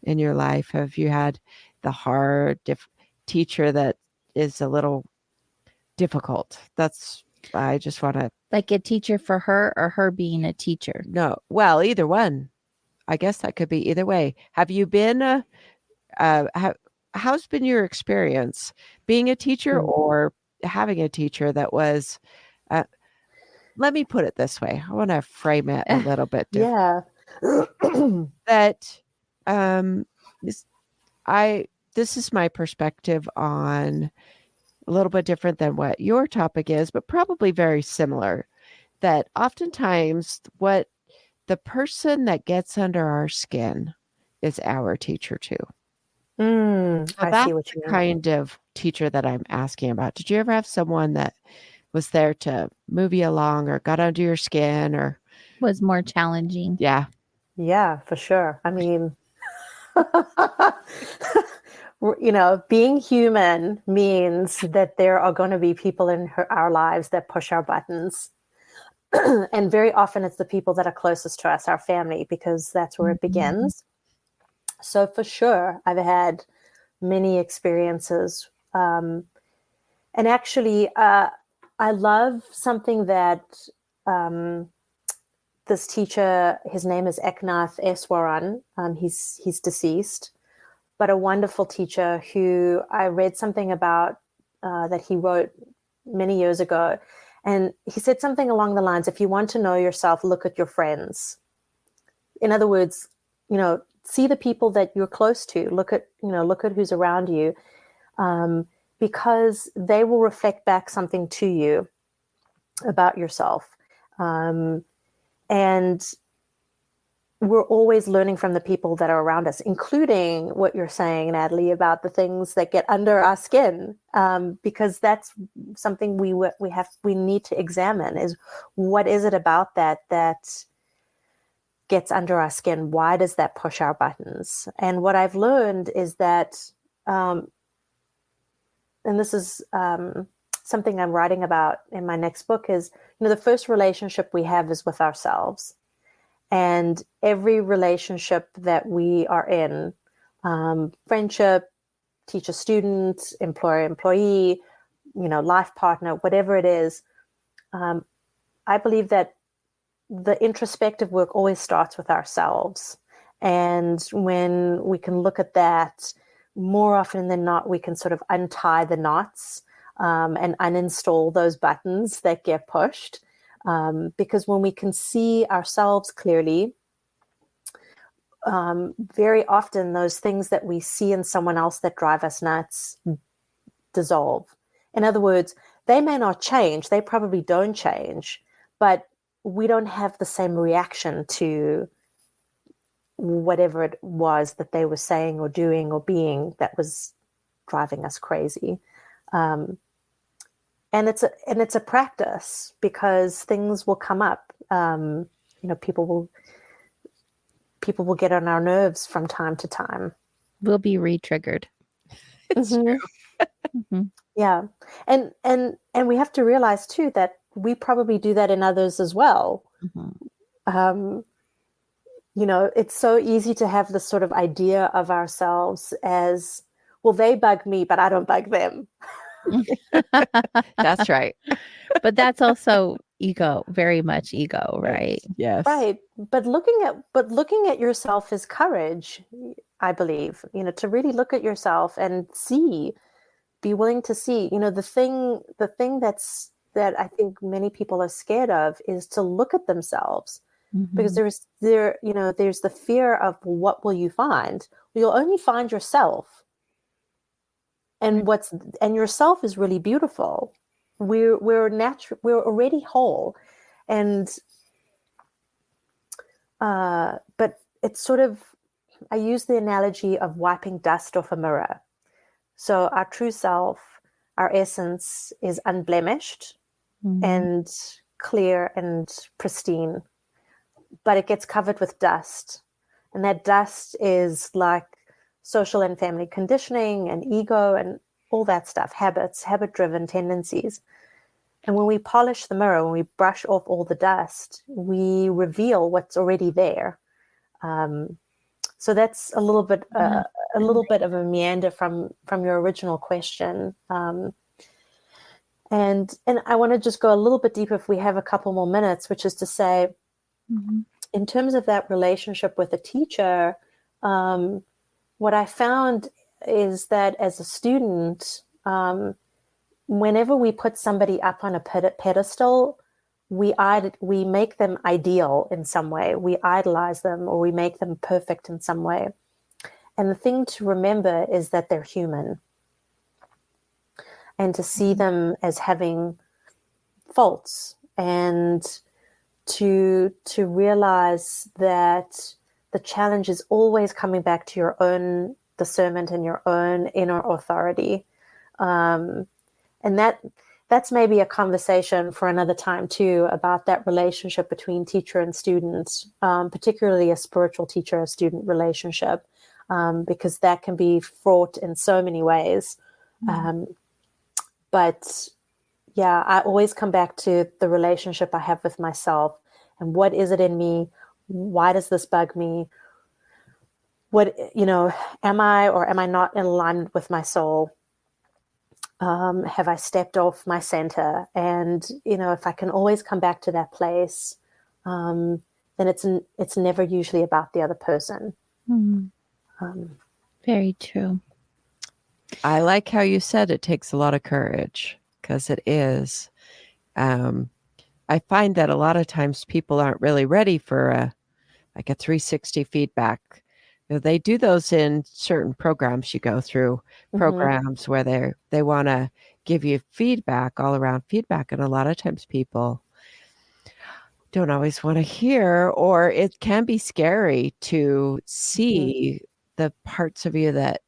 in your life? Have you had the hard teacher that is a little difficult? I just want to Like a teacher for her or her being a teacher? know. Well, either one. I guess that could be either way. Have you been how's been your experience being a teacher or having a teacher that was let me put it this way. I want to frame it a little bit different. Yeah. That this is my perspective on a little bit different than what your topic is, but probably very similar. That oftentimes what the person that gets under our skin is our teacher too. So I that's see what the you mean. kind of teacher that I'm asking about. Did you ever have someone that was there to move you along or got under your skin or Was more challenging. Yeah. Yeah, for sure. I mean, being human means that there are going to be people in our lives that push our buttons. And very often it's the people that are closest to us, our family, because that's where it begins. So for sure, I've had many experiences. And actually, I love something that this teacher, his name is Eknath Eswaran. He's deceased, but a wonderful teacher who I read something about that he wrote many years ago. And he said something along the lines, if you want to know yourself, look at your friends. In other words, see the people that you're close to, look at who's around you, because they will reflect back something to you about yourself. And we're always learning from the people that are around us, including what you're saying, Natalie, about the things that get under our skin, because that's something we need to examine, is what is it about that gets under our skin? Why does that push our buttons? And what I've learned is that, and this is something I'm writing about in my next book, is, the first relationship we have is with ourselves. And every relationship that we are in, friendship, teacher-student, employer-employee, life partner, whatever it is, I believe that the introspective work always starts with ourselves. And when we can look at that, more often than not, we can sort of untie the knots and uninstall those buttons that get pushed. Because when we can see ourselves clearly, very often those things that we see in someone else that drive us nuts dissolve. In other words, they may not change, they probably don't change, but we don't have the same reaction to whatever it was that they were saying or doing or being that was driving us crazy. And it's a practice, because things will come up. People will get on our nerves from time to time. We'll be re-triggered. It's Mhm. true. Mm-hmm. Yeah. And we have to realize too that we probably do that in others as well. Mm-hmm. It's so easy to have this sort of idea of ourselves as, well, they bug me, but I don't bug them. That's right. But that's also ego, very much ego, right? Yes. Right. But looking at yourself is courage, I believe, to really look at yourself and be willing to see, the thing that I think many people are scared of is to look at themselves, because Mm-hmm. there's the fear of, what will you find? Well, you'll only find yourself. And yourself is really beautiful. We're already whole. And but it's sort of, I use the analogy of wiping dust off a mirror. So our true self, our essence, is unblemished Mm-hmm. and clear and pristine, but it gets covered with dust. And that dust is like social and family conditioning and ego and all that stuff, habit-driven tendencies. And when we polish the mirror, when we brush off all the dust, we reveal what's already there. So that's a little bit of a meander from your original question. And I want to just go a little bit deeper if we have a couple more minutes, which is to say, Mm-hmm. in terms of that relationship with a teacher, what I found is that as a student, whenever we put somebody up on a pedestal, we make them ideal in some way. We idolize them, or we make them perfect in some way. And the thing to remember is that they're human, and to see them as having faults, and to realize that the challenge is always coming back to your own discernment and your own inner authority. And that's maybe a conversation for another time too, about that relationship between teacher and student, particularly a spiritual teacher-student relationship, because that can be fraught in so many ways. But yeah, I always come back to the relationship I have with myself, and what is it in me? Why does this bug me? what, am I or am I not in alignment with my soul? Have I stepped off my center? And, if I can always come back to that place, then it's never usually about the other person. Very true. I like how you said it takes a lot of courage, because it is. I find that a lot of times people aren't really ready for a 360 feedback. They do those in certain programs you go through, programs where they want to give you feedback, all around feedback. And a lot of times people don't always want to hear, or it can be scary to see the parts of you that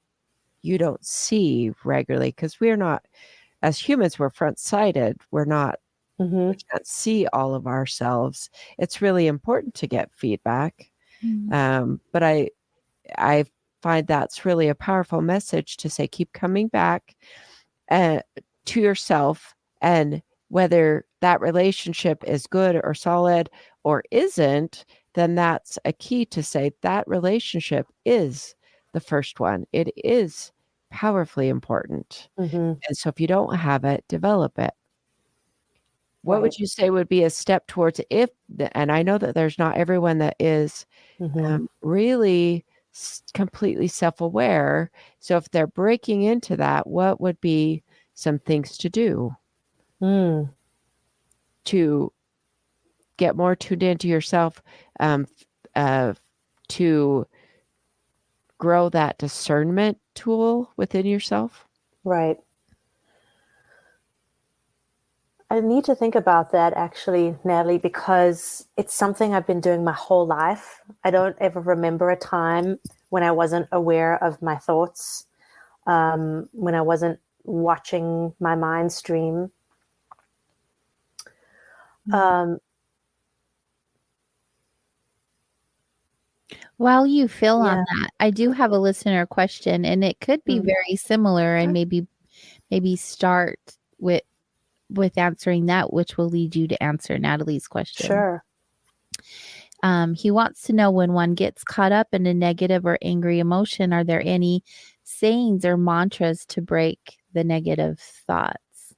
you don't see regularly, because we're not, as humans, we're front-sighted. We can't see all of ourselves. It's really important to get feedback. But I find that's really a powerful message to say, keep coming back to yourself, and whether that relationship is good or solid or isn't, then that's a key to say that relationship is the first one. It is powerfully important. And so if you don't have it, develop it. What would you say would be a step towards and I know that there's not everyone that is really completely self-aware. So if they're breaking into that, what would be some things to do to get more tuned into yourself, to grow that discernment tool within yourself? Right. I need to think about that, actually, Natalie, because it's something I've been doing my whole life. I don't ever remember a time when I wasn't aware of my thoughts, when I wasn't watching my mind stream. While you feel on that, I do have a listener question, and it could be very similar, and maybe start with answering that, which will lead you to answer Natalie's question. Sure. He wants to know, when one gets caught up in a negative or angry emotion, are there any sayings or mantras to break the negative thoughts?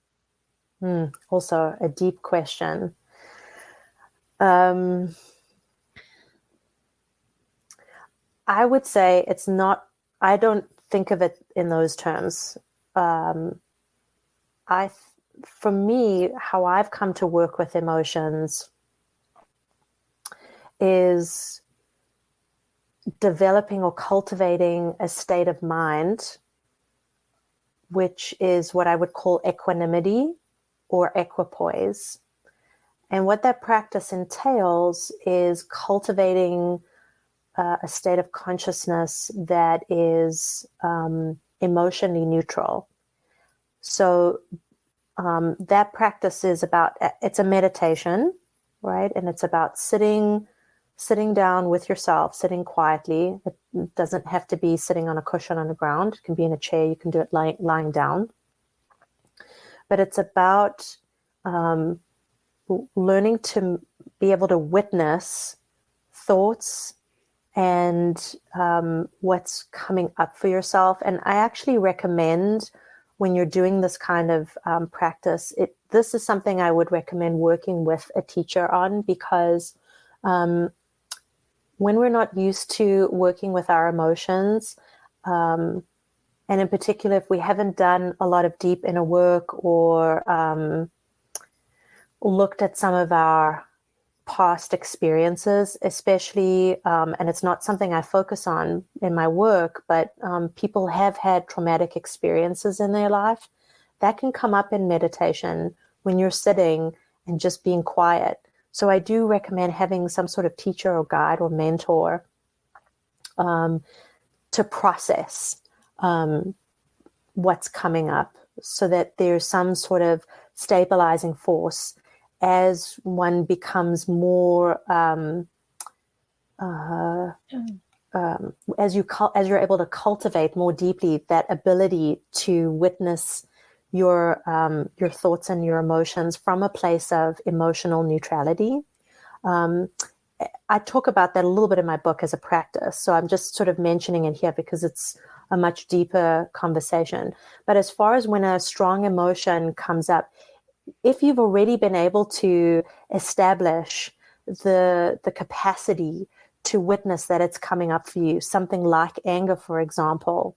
Also a deep question. I would say it's not, I don't think of it in those terms. For me, how I've come to work with emotions is developing or cultivating a state of mind, which is what I would call equanimity or equipoise. And what that practice entails is cultivating a state of consciousness that is emotionally neutral. So that practice is it's a meditation, right? And it's about sitting down with yourself, sitting quietly. It doesn't have to be sitting on a cushion on the ground. It can be in a chair. You can do it lying down. But it's about learning to be able to witness thoughts and what's coming up for yourself. And I actually recommend, when you're doing this kind of practice, this is something I would recommend working with a teacher on, because when we're not used to working with our emotions, and in particular, if we haven't done a lot of deep inner work or looked at some of our past experiences, especially, and it's not something I focus on in my work, but people have had traumatic experiences in their life. That can come up in meditation when you're sitting and just being quiet. So I do recommend having some sort of teacher or guide or mentor to process what's coming up, so that there's some sort of stabilizing force as one becomes more, as you're able to cultivate more deeply that ability to witness your thoughts and your emotions from a place of emotional neutrality. I talk about that a little bit in my book as a practice. So I'm just sort of mentioning it here because it's a much deeper conversation. But as far as when a strong emotion comes up, if you've already been able to establish the capacity to witness that it's coming up for you, something like anger, for example,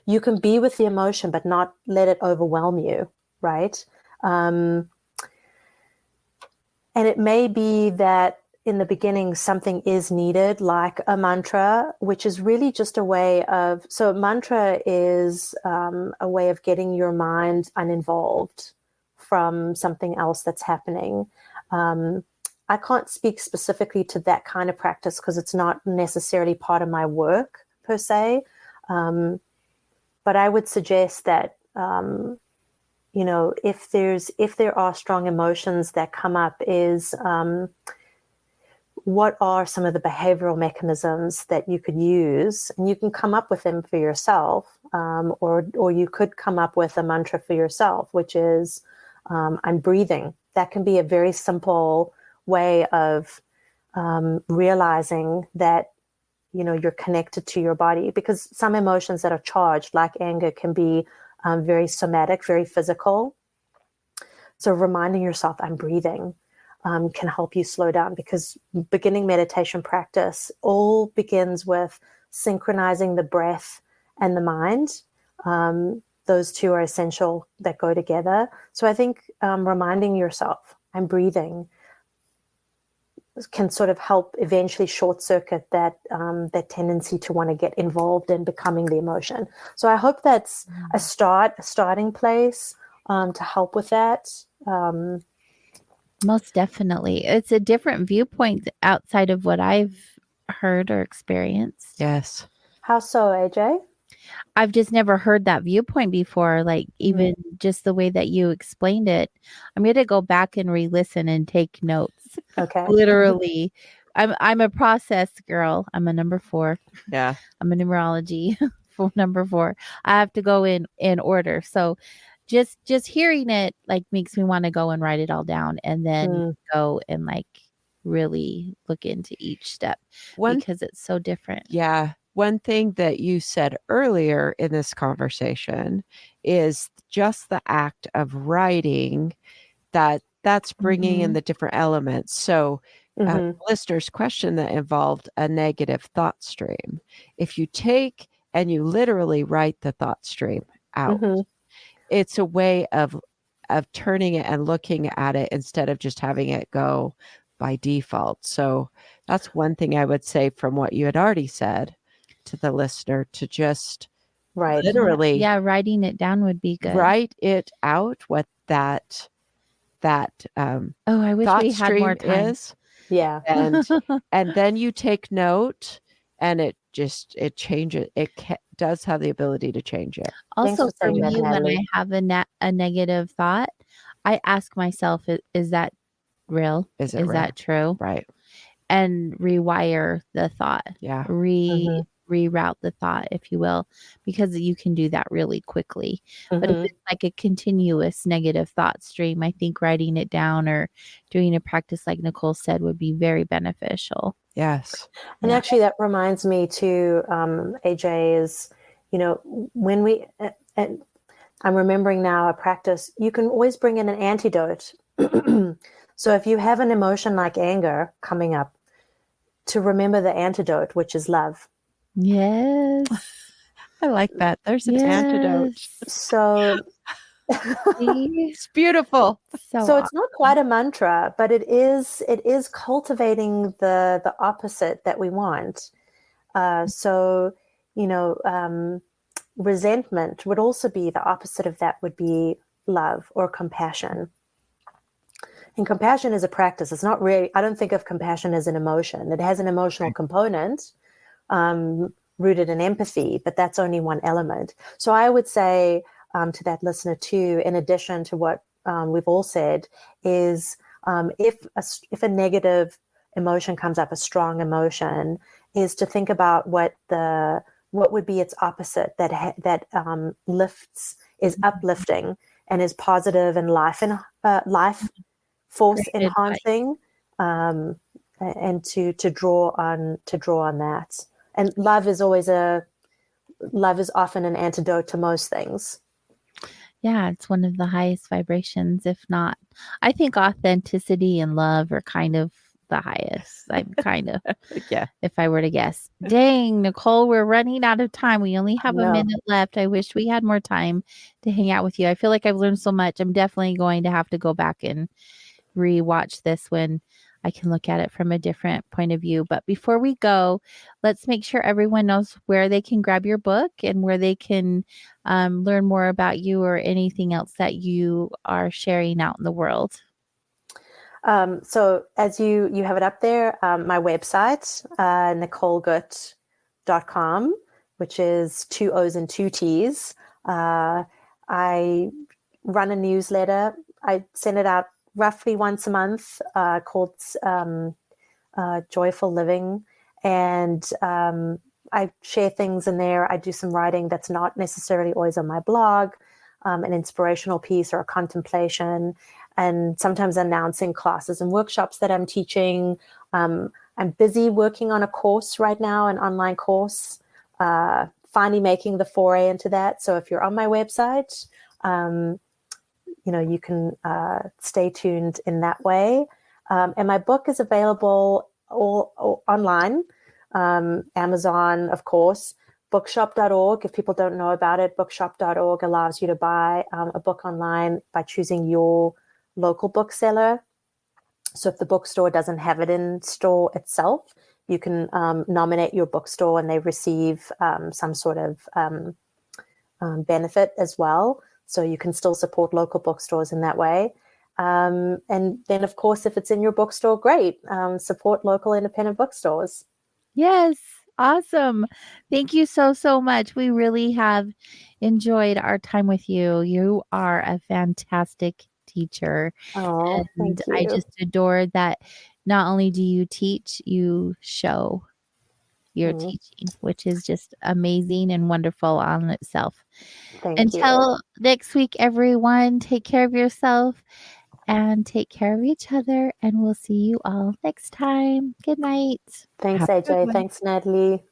you can be with the emotion but not let it overwhelm you, right? And it may be that in the beginning something is needed, like a mantra, which is really just a way of, so a mantra is a way of getting your mind uninvolved from something else that's happening. I can't speak specifically to that kind of practice because it's not necessarily part of my work per se. But I would suggest that, if there are strong emotions that come up, is what are some of the behavioral mechanisms that you could use, and you can come up with them for yourself, or you could come up with a mantra for yourself, which is I'm breathing. That can be a very simple way of realizing that you're connected to your body, because some emotions that are charged, like anger, can be very somatic, very physical. So reminding yourself, I'm breathing, can help you slow down, because beginning meditation practice all begins with synchronizing the breath and the mind. Those two are essential, that go together. So I think reminding yourself, I'm breathing, can sort of help eventually short circuit that tendency to want to get involved in becoming the emotion. So I hope that's a starting place to help with that. Most definitely. It's a different viewpoint outside of what I've heard or experienced. Yes. How so, AJ? I've just never heard that viewpoint before, like even just the way that you explained it. I'm going to go back and re-listen and take notes. Okay. Literally. I'm a process girl. I'm a number 4. Yeah. I'm a numerology for number 4. I have to go in order. So just hearing it like makes me want to go and write it all down, and then go and like really look into each step because it's so different. Yeah. One thing that you said earlier in this conversation is just the act of writing, that's bringing in the different elements. So listener's question that involved a negative thought stream. If you take and you literally write the thought stream out, it's a way of turning it and looking at it instead of just having it go by default. So that's one thing I would say from what you had already said to the listener, to just literally writing it down would be good. Write it out, what that I wish we had more time. is. Yeah. And then you take note, and it changes. It does have the ability to change it. Also, for saying that, me, when I Natalie. have a negative thought, I ask myself, is that real? Is it real? That true? Right. And rewire the thought. Yeah. Reroute the thought, if you will, because you can do that really quickly. But if it's like a continuous negative thought stream, I think writing it down or doing a practice like Nicole said would be very beneficial. Yes. And actually that reminds me too, AJ, is, when we, and I'm remembering now a practice, you can always bring in an antidote. So if you have an emotion like anger coming up, to remember the antidote, which is love. Yes. I like that. There's an antidote. So it's beautiful. So it's not quite a mantra, but it is cultivating the opposite that we want. Resentment would also be the opposite of that, would be love or compassion. And compassion is a practice. It's not really, I don't think of compassion as an emotion. It has an emotional component rooted in empathy, but that's only one element. So I would say to that listener too, in addition to what we've all said, is if a negative emotion comes up, a strong emotion, is to think about what would be its opposite that lifts, is uplifting, and is positive and life force enhancing. and to draw on that. And love is often an antidote to most things. Yeah, it's one of the highest vibrations, if not. I think authenticity and love are kind of the highest. I'm kind of, Yeah. if I were to guess. Dang, Nicole, we're running out of time. We only have a No. minute left. I wish we had more time to hang out with you. I feel like I've learned so much. I'm definitely going to have to go back and rewatch this when I can look at it from a different point of view. But before we go, let's make sure everyone knows where they can grab your book and where they can learn more about you or anything else that you are sharing out in the world. So as you have it up there, my website, NicoleGoott.com, which is 2 O's and 2 T's. I run a newsletter. I send it out roughly once a month, called Joyful Living. And I share things in there. I do some writing that's not necessarily always on my blog, an inspirational piece or a contemplation, and sometimes announcing classes and workshops that I'm teaching. I'm busy working on a course right now, an online course, finally making the foray into that. So if you're on my website, you can stay tuned in that way. And my book is available all online, Amazon, of course, bookshop.org. If people don't know about it, bookshop.org allows you to buy a book online by choosing your local bookseller. So if the bookstore doesn't have it in store itself, you can nominate your bookstore and they receive some sort of benefit as well. So you can still support local bookstores in that way. And then, of course, if it's in your bookstore, great. Support local independent bookstores. Yes. Awesome. Thank you so much. We really have enjoyed our time with you. You are a fantastic teacher. Oh, And thank you. I just adore that not only do you teach, you show your teaching, which is just amazing and wonderful on itself. Thank Until next week, everyone, take care of yourself and take care of each other. And we'll see you all next time. Good night. Thanks, Have a good AJ. one. Thanks, Natalie.